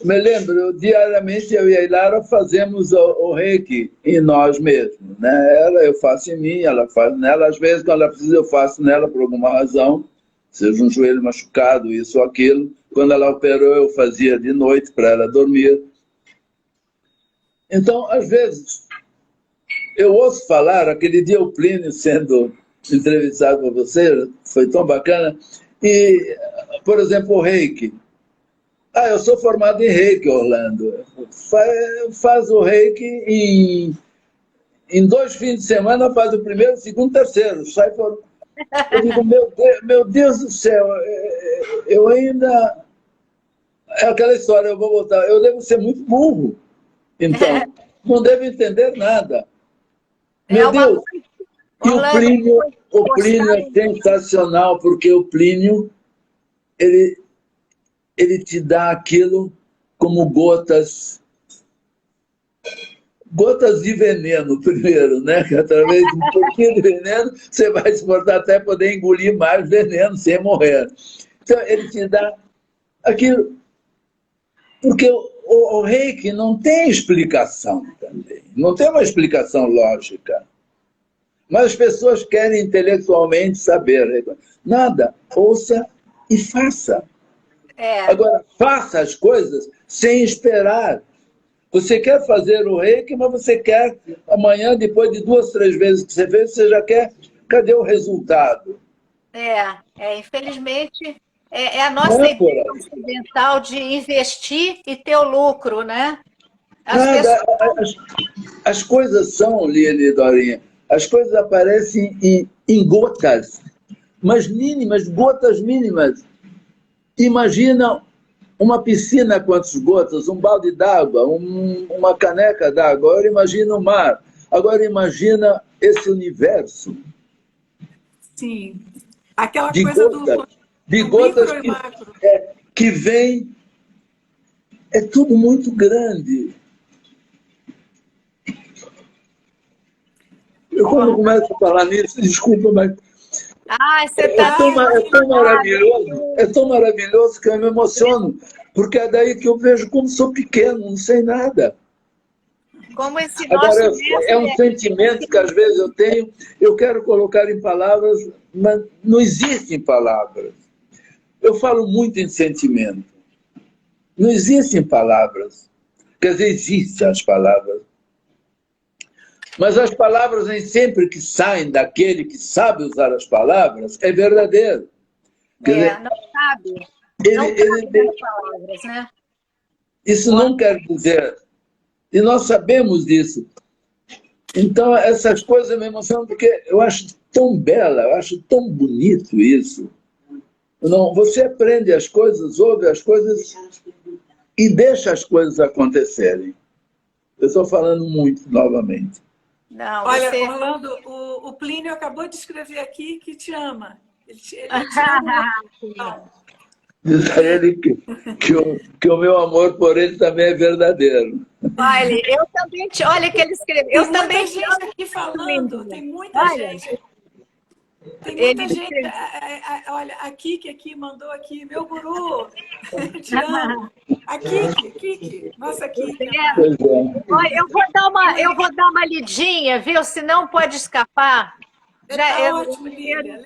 me lembro, diariamente eu e a Ilara fazemos o reiki em nós mesmos, né? Eu faço em mim, ela faz nela. Às vezes, quando ela precisa, eu faço nela por alguma razão, seja um joelho machucado, isso ou aquilo. Quando ela operou, eu fazia de noite para ela dormir. Então, às vezes, eu ouço falar, aquele dia o Plínio sendo entrevistado por você, foi tão bacana, e, por exemplo, o reiki. Eu sou formado em reiki, Orlando. Faz o reiki em 2 fins de semana, faz o primeiro, segundo, terceiro. Sai por... Eu digo, meu Deus do céu, eu ainda... É aquela história, eu vou voltar. Eu devo ser muito burro. Então, não devo entender nada. Meu Deus! E o Plínio é sensacional, porque o Plínio, ele te dá aquilo como gotas de veneno primeiro, né? Que através de um pouquinho de veneno, você vai exportar até poder engolir mais veneno sem morrer. Então, ele te dá aquilo... Porque o reiki não tem explicação também. Não tem uma explicação lógica. Mas as pessoas querem intelectualmente saber. Nada. Ouça e faça. Agora, faça as coisas sem esperar. Você quer fazer o reiki, mas você quer amanhã, depois de 2, 3 vezes que você fez, você já quer... Cadê o resultado? Infelizmente, é a nossa ideia ocidental de investir e ter o lucro, né? As coisas são, Lili e Dorinha, as coisas aparecem em gotas, mas mínimas, gotas mínimas. Imagina uma piscina, quantas gotas, um balde d'água, uma caneca d'água. Agora imagina o mar. Agora imagina esse universo. Sim. Aquela de coisa gotas, de do gotas micro e macro. Que vem... É tudo muito grande. Eu, quando começo a falar nisso, desculpa, mas... É tão maravilhoso que eu me emociono, porque é daí que eu vejo como sou pequeno, não sei nada. Como esse Agora, é um sentimento que às vezes eu tenho, eu quero colocar em palavras, mas não existem palavras. Eu falo muito em sentimento. Não existem palavras. Quer dizer, existem as palavras. Mas as palavras nem sempre que saem daquele que sabe usar as palavras é verdadeiro. Quer dizer, não sabe. Não sabe as palavras, né? Isso não quer dizer... E nós sabemos disso. Então, essas coisas me emocionam porque eu acho tão bela, eu acho tão bonito isso. Não, você aprende as coisas, ouve as coisas e deixa as coisas acontecerem. Eu estou falando muito novamente. Não, olha, Orlando, o Plínio acabou de escrever aqui que te ama. Ele te ama. Diz a ele que o meu amor por ele também é verdadeiro. Olha, eu também olha que ele escreveu. Eu também gente aqui falando, tem muita gente. Tem muita gente. Olha, a Kiki aqui mandou aqui, meu guru, te amo. A Kiki, nossa Kiki. Olha, eu vou dar uma lidinha, viu? Senão pode escapar. Ótimo, Lília.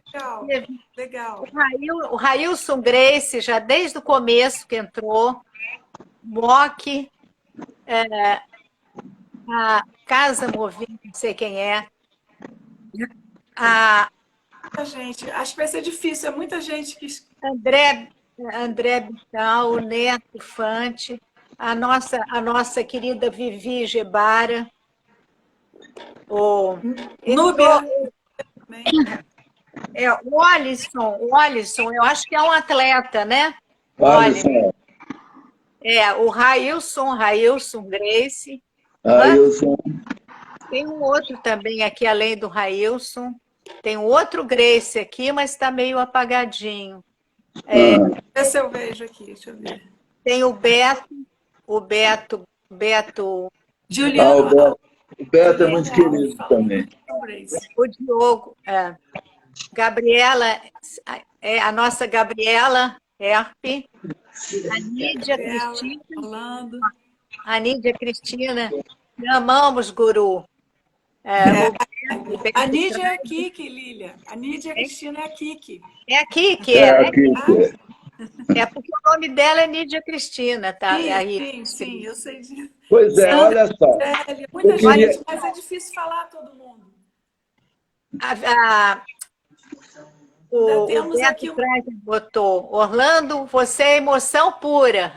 Legal. O Railson Grace, já desde o começo que entrou, Mock, a Casa Movida, não sei quem é. Gente, acho que vai ser difícil, é muita gente que... André Bital, o Neto Fante, a nossa querida Vivi Gebara, o Núbia. O Alisson, eu acho que é um atleta, né? Alisson. O Railson Grace. Railson. Tem um outro também aqui, além do Railson. Tem um outro Grace aqui, mas está meio apagadinho. Esse eu vejo aqui, deixa eu ver. Tem o Beto. Juliano. O Beto é muito querido também. O Diogo. Gabriela, a nossa Gabriela Herpe. A Nídia Cristina. A Nídia Cristina. Te amamos, guru. A Nídia é a Kiki, Lília. A Nídia Cristina é a Kiki. É a Kiki, porque o nome dela é Nídia Cristina, tá? Sim, eu sei disso. Pois é, olha só. Muita gente, mas é difícil falar todo mundo. O Beto Fraser botou: Orlando, você é emoção pura.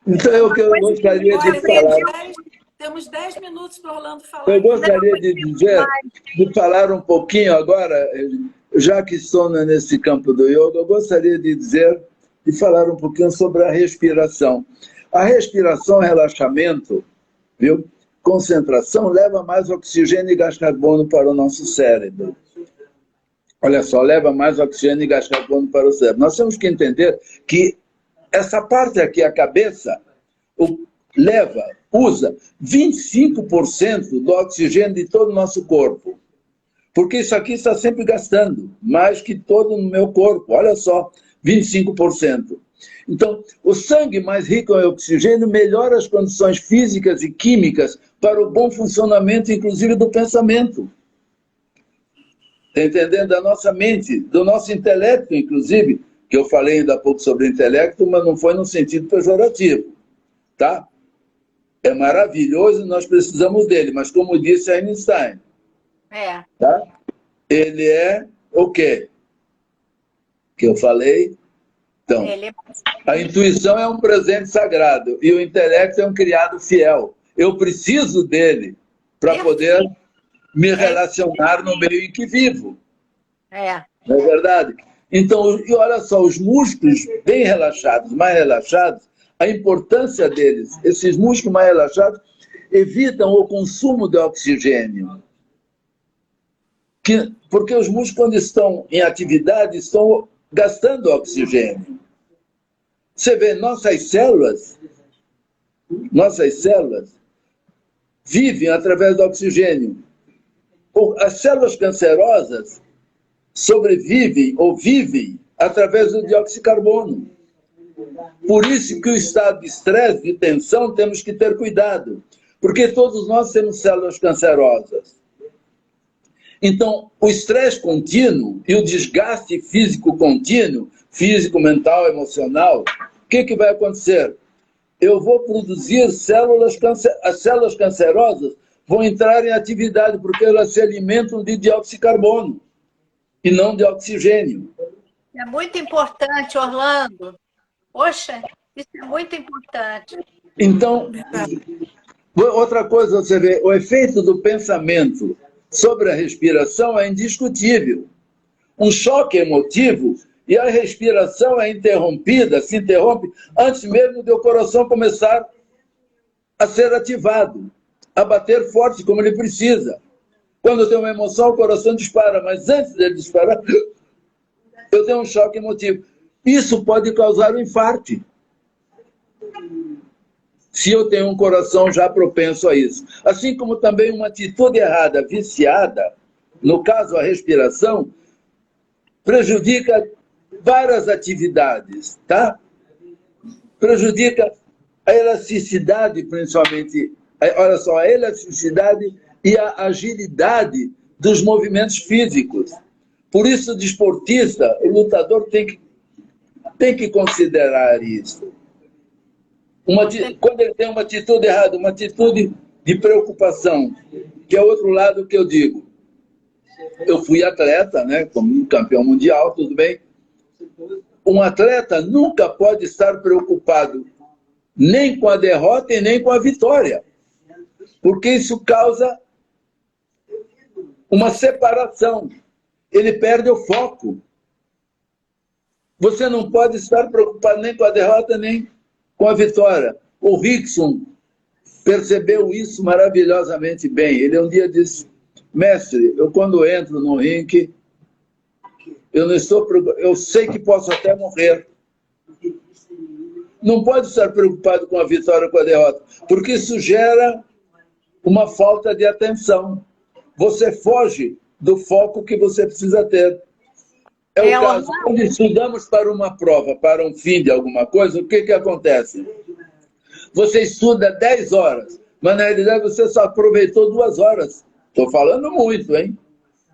Então, eu gostaria de falar... Temos 10 minutos para o Orlando falar. Eu gostaria de falar um pouquinho agora, já que estou nesse campo do yoga, eu gostaria de falar um pouquinho sobre a respiração. A respiração, relaxamento, viu? Concentração, leva mais oxigênio e gás carbono para o nosso cérebro. Olha só, leva mais oxigênio e gás carbono para o cérebro. Nós temos que entender que essa parte aqui, a cabeça, usa 25% do oxigênio de todo o nosso corpo. Porque isso aqui está sempre gastando, mais que todo no meu corpo. Olha só, 25%. Então, o sangue mais rico em oxigênio melhora as condições físicas e químicas para o bom funcionamento, inclusive, do pensamento. Está entendendo? Da nossa mente, do nosso intelecto, inclusive, que eu falei ainda há pouco sobre intelecto, mas não foi no sentido pejorativo, tá? É maravilhoso, nós precisamos dele, mas como disse Einstein, tá? Ele é o quê? Que eu falei? Então, a intuição é um presente sagrado e o intelecto é um criado fiel. Eu preciso dele para poder me relacionar no meio em que vivo. Não é verdade? Então, e olha só, os músculos bem relaxados, mais relaxados, a importância deles, esses músculos mais relaxados, evitam o consumo de oxigênio. Porque os músculos, quando estão em atividade, estão gastando oxigênio. Você vê, nossas células vivem através do oxigênio. As células cancerosas sobrevivem ou vivem através do dióxido de carbono. Por isso que o estado de estresse, de tensão, temos que ter cuidado, porque todos nós temos células cancerosas. Então, o estresse contínuo e o desgaste físico contínuo, físico, mental, emocional, o que vai acontecer? Eu vou produzir as células cancerosas vão entrar em atividade, porque elas se alimentam de dióxido de carbono e não de oxigênio. É muito importante, Orlando. Poxa, isso é muito importante. Então, outra coisa, você vê, o efeito do pensamento sobre a respiração é indiscutível. Um choque emotivo e a respiração é interrompida, se interrompe, antes mesmo de o coração começar a ser ativado, a bater forte como ele precisa. Quando tem uma emoção, o coração dispara, mas antes dele disparar, eu tenho um choque emotivo. Isso pode causar um infarto, se eu tenho um coração já propenso a isso. Assim como também uma atitude errada, viciada, no caso a respiração, prejudica várias atividades, tá? Prejudica a elasticidade, principalmente, olha só, a elasticidade e a agilidade dos movimentos físicos. Por isso, o desportista, o lutador tem que considerar isso. Quando ele tem uma atitude errada, uma atitude de preocupação, que é outro lado que eu digo. Eu fui atleta, né, como campeão mundial, tudo bem. Um atleta nunca pode estar preocupado nem com a derrota e nem com a vitória, porque isso causa uma separação. Ele perde o foco. Você não pode estar preocupado nem com a derrota, nem com a vitória. O Rickson percebeu isso maravilhosamente bem. Ele um dia disse, mestre, eu quando entro no ringue, eu sei que posso até morrer. Não pode estar preocupado com a vitória ou com a derrota, porque isso gera uma falta de atenção. Você foge do foco que você precisa ter. É o caso, quando estudamos para uma prova, para um fim de alguma coisa, o que acontece? Você estuda 10 horas, mas na realidade você só aproveitou 2 horas. Estou falando muito, hein?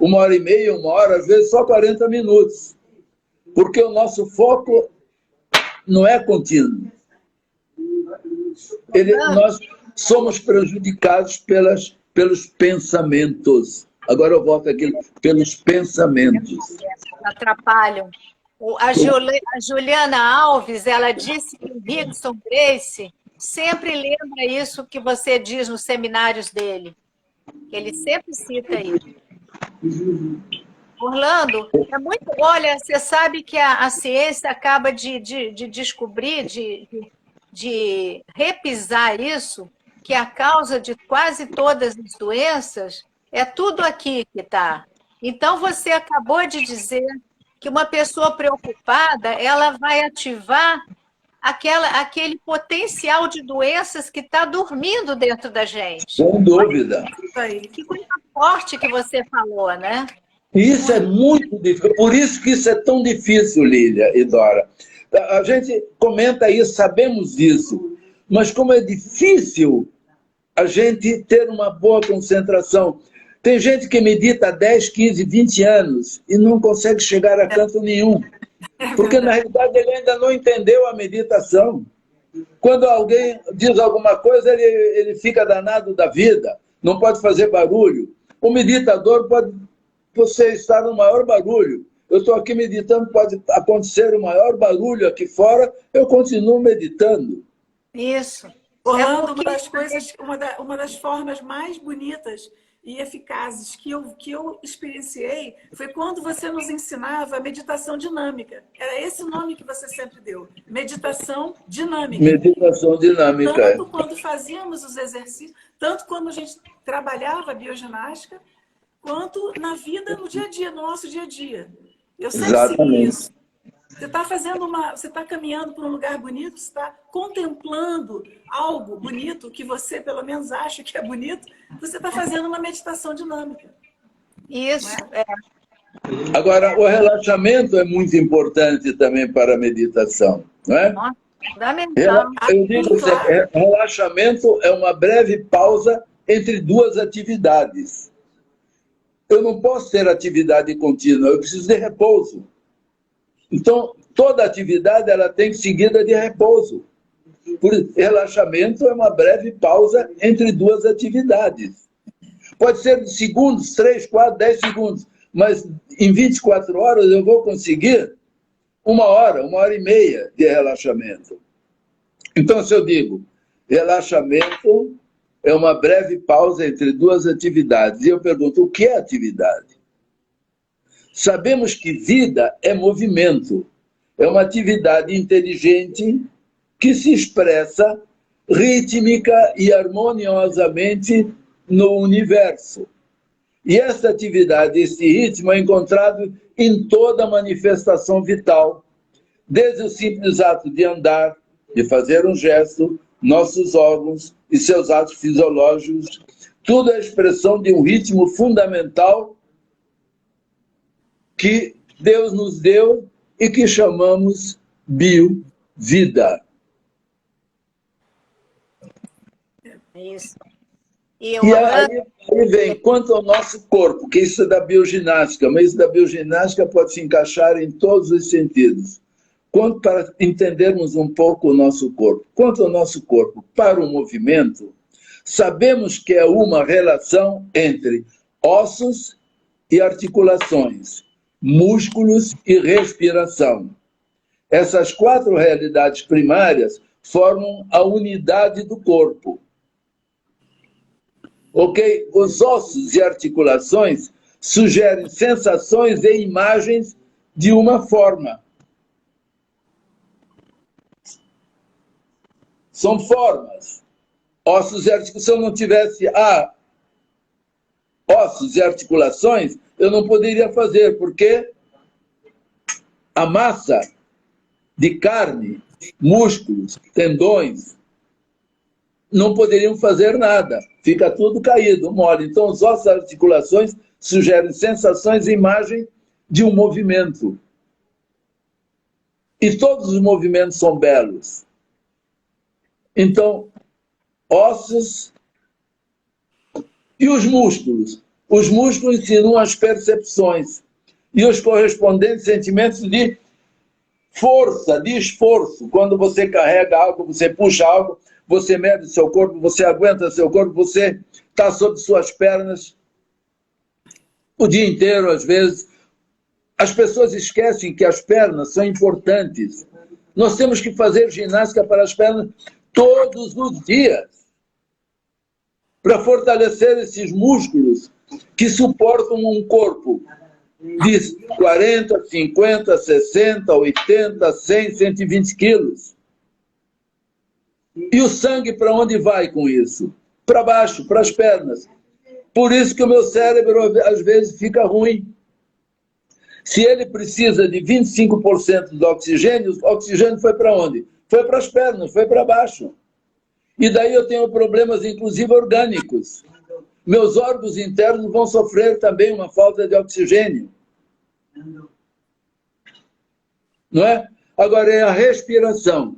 1h30, 1 hora, às vezes só 40 minutos. Porque o nosso foco não é contínuo. Nós somos prejudicados pelos pensamentos. Agora eu volto aqui, pelos pensamentos. Atrapalham. A Juliana Alves, ela disse que o Rickson Gracie sempre lembra isso que você diz nos seminários dele. Ele sempre cita isso. Orlando, é muito... Olha, você sabe que a ciência acaba de descobrir, de repisar isso, que a causa de quase todas as doenças é tudo aqui que está. Então, você acabou de dizer que uma pessoa preocupada, ela vai ativar aquele potencial de doenças que está dormindo dentro da gente. Sem dúvida. Que coisa forte que você falou, né? Isso é muito difícil. Por isso que isso é tão difícil, Lília e Dora. A gente comenta isso, sabemos disso, mas como é difícil a gente ter uma boa concentração. Tem gente que medita há 10, 15, 20 anos e não consegue chegar a canto nenhum, porque na realidade ele ainda não entendeu a meditação. Quando alguém diz alguma coisa, ele fica danado da vida, não pode fazer barulho. O meditador pode você estar no maior barulho. Eu estou aqui meditando, pode acontecer o maior barulho aqui fora, eu continuo meditando. Isso. Orlando, uma das formas mais bonitas e eficazes que eu experienciei foi quando você nos ensinava a meditação dinâmica. Era esse nome que você sempre deu, meditação dinâmica. Meditação dinâmica. Tanto quando fazíamos os exercícios, tanto quando a gente trabalhava a bioginástica, quanto na vida, no dia a dia, no nosso dia a dia. Eu sempre segui isso. Você está caminhando por um lugar bonito, você está contemplando algo bonito que você, pelo menos, acha que é bonito, você está fazendo uma meditação dinâmica. Isso, é. Agora, o relaxamento é muito importante também para a meditação, não é? Nossa, fundamental. Eu digo que relaxamento é uma breve pausa entre duas atividades. Eu não posso ter atividade contínua, eu preciso de repouso. Então, toda atividade ela tem que ser seguida de repouso. Relaxamento é uma breve pausa entre duas atividades. Pode ser de segundos, 3, 4, 10 segundos, mas em 24 horas eu vou conseguir 1 hora e meia de relaxamento. Então, se eu digo, relaxamento é uma breve pausa entre duas atividades, e eu pergunto, o que é atividade? Sabemos que vida é movimento, é uma atividade inteligente que se expressa rítmica e harmoniosamente no universo. E essa atividade, esse ritmo é encontrado em toda manifestação vital, desde o simples ato de andar, de fazer um gesto, nossos órgãos e seus atos fisiológicos, tudo é expressão de um ritmo fundamental que Deus nos deu e que chamamos bio-vida. Isso. E aí vem, quanto ao nosso corpo, que isso é da bioginástica, mas isso da bioginástica pode se encaixar em todos os sentidos. Quanto para entendermos um pouco o nosso corpo. Quanto ao nosso corpo, para o movimento, sabemos que é uma relação entre ossos e articulações, músculos e respiração. Essas 4 realidades primárias formam a unidade do corpo. Ok? Os ossos e articulações sugerem sensações e imagens de uma forma. São formas. Ossos e articulações. Se eu não tivesse ossos e articulações, eu não poderia fazer, porque a massa de carne, músculos, tendões, não poderiam fazer nada. Fica tudo caído, mole. Então, os ossos e articulações sugerem sensações e imagem de um movimento. E todos os movimentos são belos. Então, ossos e os músculos. Os músculos ensinam as percepções e os correspondentes sentimentos de força, de esforço. Quando você carrega algo, você puxa algo, você mede seu corpo, você aguenta seu corpo, você está sobre suas pernas o dia inteiro, às vezes. As pessoas esquecem que as pernas são importantes. Nós temos que fazer ginástica para as pernas todos os dias, para fortalecer esses músculos que suportam um corpo de 40, 50, 60, 80, 100, 120 quilos. E o sangue para onde vai com isso? Para baixo, para as pernas. Por isso que o meu cérebro às vezes fica ruim. Se ele precisa de 25% do oxigênio, o oxigênio foi para onde? Foi para as pernas, foi para baixo. E daí eu tenho problemas, inclusive, orgânicos. Meus órgãos internos vão sofrer também uma falta de oxigênio. Não é? Agora é a respiração.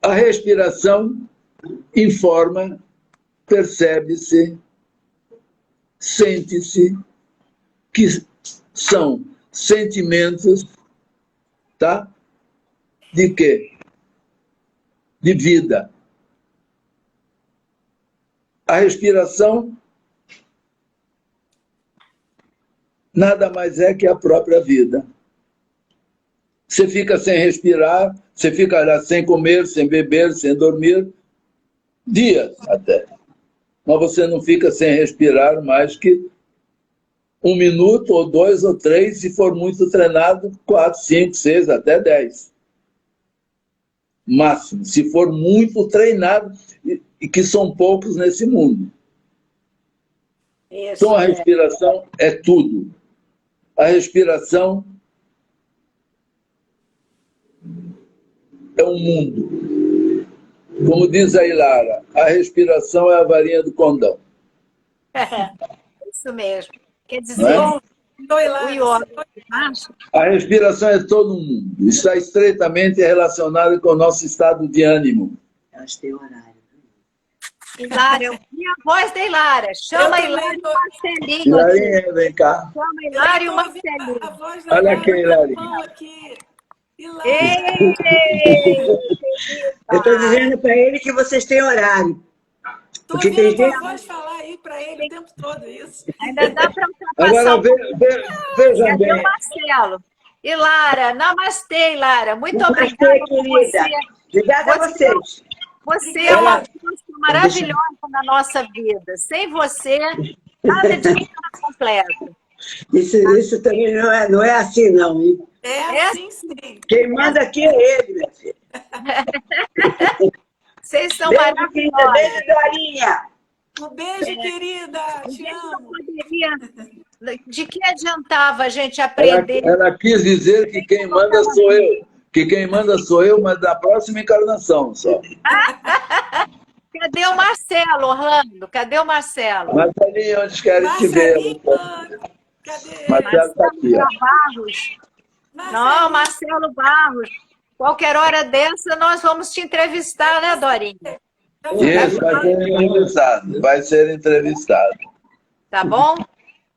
A respiração informa, percebe-se, sente-se que são sentimentos, tá? De quê? De vida. A respiração nada mais é que a própria vida. Você fica sem respirar, você fica lá sem comer, sem beber, sem dormir, dias até. Mas você não fica sem respirar mais que 1 minuto, ou 2, ou 3, se for muito treinado, 4, 5, 6, até 10. Máximo, se for muito treinado, e que são poucos nesse mundo. Isso, então a respiração é tudo. A respiração é um mundo. Como diz a Ilara, a respiração é a varinha do condão. Isso mesmo. Quer dizer, Não é? o yoga, a respiração é todo mundo. Está estreitamente relacionado com o nosso estado de ânimo. Elas têm horário. Ilara, eu vi a voz da Ilara. Chama a Ilara e o Marcelinho. Ilarinha, vem cá. Chama a Ilara e o Marcelinho. Olha aqui, Ilarinha. Eu estou dizendo para ele que vocês têm horário. Estou ouvindo a voz falar aí para ele o tempo todo, isso. Ainda dá para ultrapassar. Agora, veja Cadê bem. o Marcelo? Ilara, namastê, Ilara. Muito Namastê, obrigada por querida. você. Obrigada a vocês. Você é uma força maravilhosa na nossa vida. Sem você, nada de está completo. Isso também não é assim, não, hein? É assim, sim. Quem manda aqui é ele, minha filha. Vocês são Beijo, querida. maravilhosos. Beijo, Dorinha. Um beijo, querida. Te amo. De que adiantava a gente aprender? Ela quis dizer que quem manda sou eu. Que quem manda sou eu, mas da próxima encarnação só. Cadê o Marcelo, Orlando? Cadê o Marcelo? Marcelinho, onde querem te ver? Cadê? Marcelo está aqui. Ó. Barros. Não, Marcelo Barros. Qualquer hora dessa, nós vamos te entrevistar, né, Dorinha? Isso, vai ser entrevistado. Vai ser entrevistado. Tá bom?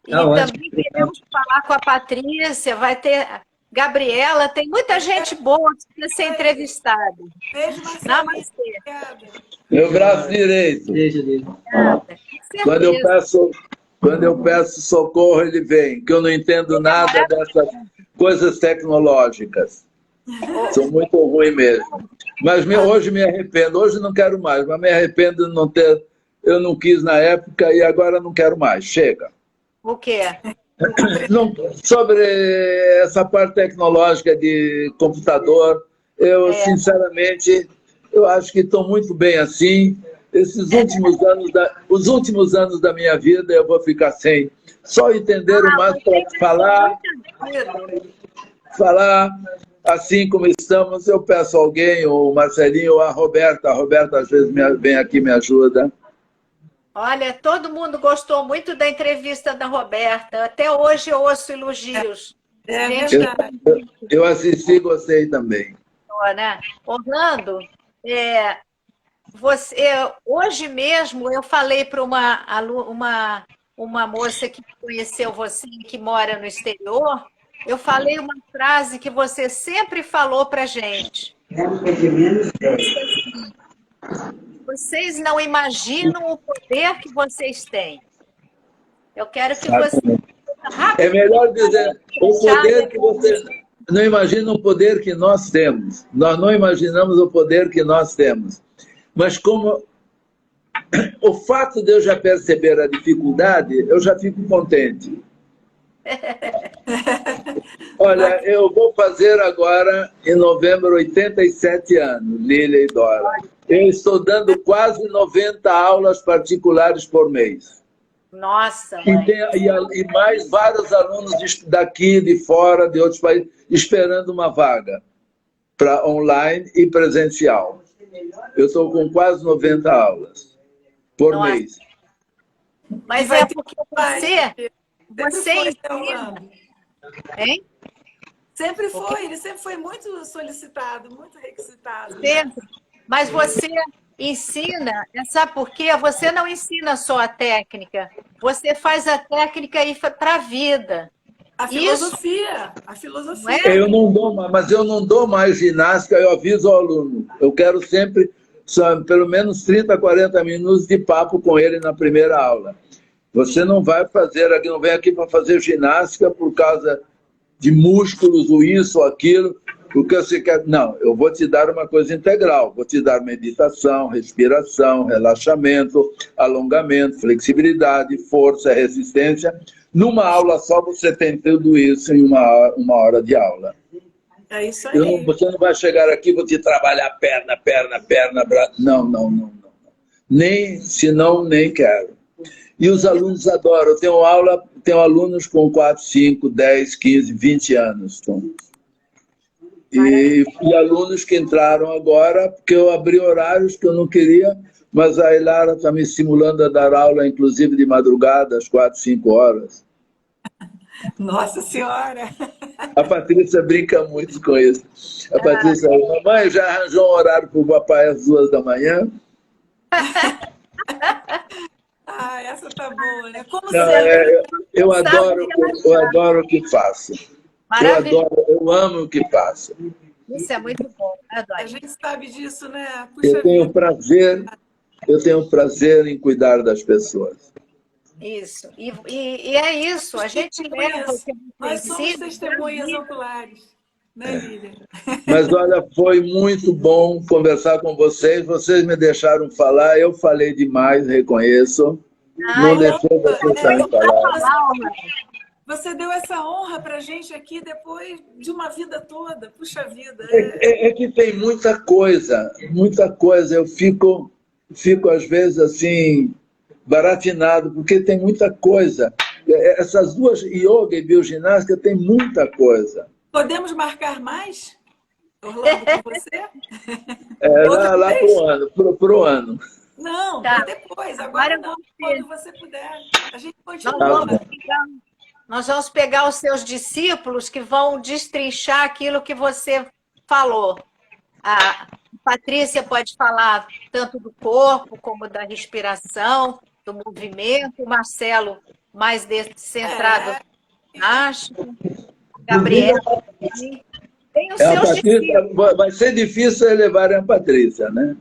E Tá ótimo. também queremos falar com a Patrícia, vai ter Gabriela, tem muita gente boa que precisa ser entrevistada. Beijo, Marcelo. Namastê. Meu braço direito. Beijo dele. Quando eu peço socorro, ele vem. Que eu não entendo nada dessas coisas tecnológicas. Sou muito ruim mesmo. Mas hoje me arrependo. Hoje não quero mais, mas me arrependo de não ter... Eu não quis na época e agora não quero mais. Chega. O quê? Não, sobre essa parte tecnológica de computador, eu, sinceramente, eu acho que estou muito bem assim. Esses os últimos anos da minha vida eu vou ficar sem. Só entender o mais para falar assim como estamos. Eu peço a alguém, o Marcelinho ou a Roberta. A Roberta às vezes vem aqui e me ajuda. Olha, todo mundo gostou muito da entrevista da Roberta. Até hoje eu ouço elogios. Eu assisti e gostei também. Né? Orlando, hoje mesmo eu falei para uma moça que conheceu você, que mora no exterior, eu falei uma frase que você sempre falou para a gente. Vocês não imaginam o poder que vocês têm. Eu quero que você... É melhor dizer, o poder que vocês não imaginam o poder que nós temos. Nós não imaginamos o poder que nós temos. Mas como o fato de eu já perceber a dificuldade, eu já fico contente. Olha, eu vou fazer agora, em novembro, 87 anos, Lília e Dora. Eu estou dando quase 90 aulas particulares por mês. Nossa, e mais vários alunos daqui, de fora, de outros países, esperando uma vaga para online e presencial. Eu estou com quase 90 aulas por mês. Mas é porque você ensina. Hein? Sempre foi, ele sempre foi muito solicitado, muito requisitado. Sempre. Mas você ensina, sabe por quê? Você não ensina só a técnica, você faz a técnica ir para a vida. A filosofia, a Não filosofia. é? Eu não dou mais, mas eu não dou mais ginástica, eu aviso ao aluno. Eu quero sempre, pelo menos 30, 40 minutos de papo com ele na primeira aula. Você não vai fazer aqui, não vem aqui para fazer ginástica por causa de músculos, ou isso, ou aquilo, porque você quer. Não, eu vou te dar uma coisa integral. Vou te dar meditação, respiração, relaxamento, alongamento, flexibilidade, força, resistência. Numa aula só você tem tudo isso em uma hora de aula. É isso aí. Você não vai chegar aqui e vou te trabalhar perna, braço. Não. Nem, senão, nem quero. E os alunos adoram. Eu tenho alunos com 4, 5, 10, 15, 20 anos. E alunos que entraram agora, porque eu abri horários que eu não queria, mas a Ilara está me estimulando a dar aula, inclusive de madrugada, às 4, 5 horas. Nossa Senhora! A Patrícia brinca muito com isso. A Patrícia, mamãe, já arranjou um horário para o papai às 2 da manhã? Ah, essa tá boa, né? Como Não, sempre. eu adoro o que faço. Maravilhoso. Eu amo o que faço. Isso é muito bom, A adoro. gente sabe disso, né? Puxa Eu tenho vida. prazer em cuidar das pessoas. Isso. E é isso, a gente leva o que a Nós gente somos ensina. testemunhas oculares, né, Lília? Mas olha, foi muito bom conversar com vocês. Vocês me deixaram falar, eu falei demais, reconheço. Não deixou vocês também falar. Você deu essa honra para a gente aqui depois de uma vida toda. Puxa vida. É que tem muita coisa. Eu fico às vezes assim, baratinado, porque tem muita coisa. Essas duas, yoga e bioginástica, tem muita coisa. Podemos marcar mais, Orlando, com você? Lá pro ano. Não, Tá. depois. Agora não, quando você puder. A gente continua. Nós vamos pegar os seus discípulos que vão destrinchar aquilo que você falou. A Patrícia pode falar tanto do corpo como da respiração, do movimento, o Marcelo mais centrado acho. Gabriel. Tem os seus discípulos. Vai ser difícil levarem a Patrícia, né?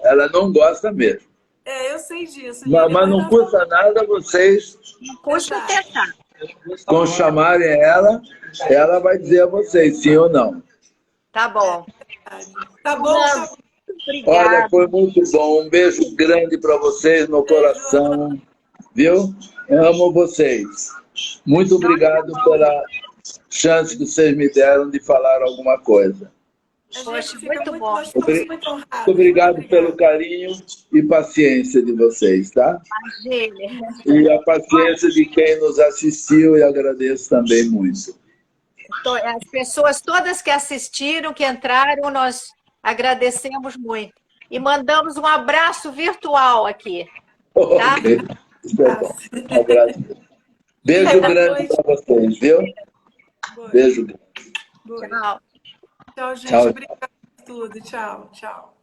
Ela não gosta mesmo. Eu sei disso. Mas não custa nada vocês. Não custa tentar. Quando chamarem ela vai dizer a vocês sim ou não. Tá bom. Tá bom. Obrigada. Olha, foi muito bom. Um beijo grande para vocês no coração. Viu? Eu amo vocês. Muito obrigado pela chance que vocês me deram de falar alguma coisa. Poxa, muito bom. Muito obrigado pelo carinho e paciência de vocês, tá? Imagine. E a paciência de quem nos assistiu, e agradeço também muito. As pessoas todas que assistiram, que entraram, nós agradecemos muito. E mandamos um abraço virtual aqui. Tá? Ok. Agradeço. Beijo grande para vocês, viu? Beijo grande. Tchau, gente. Tchau. Obrigada por tudo. Tchau.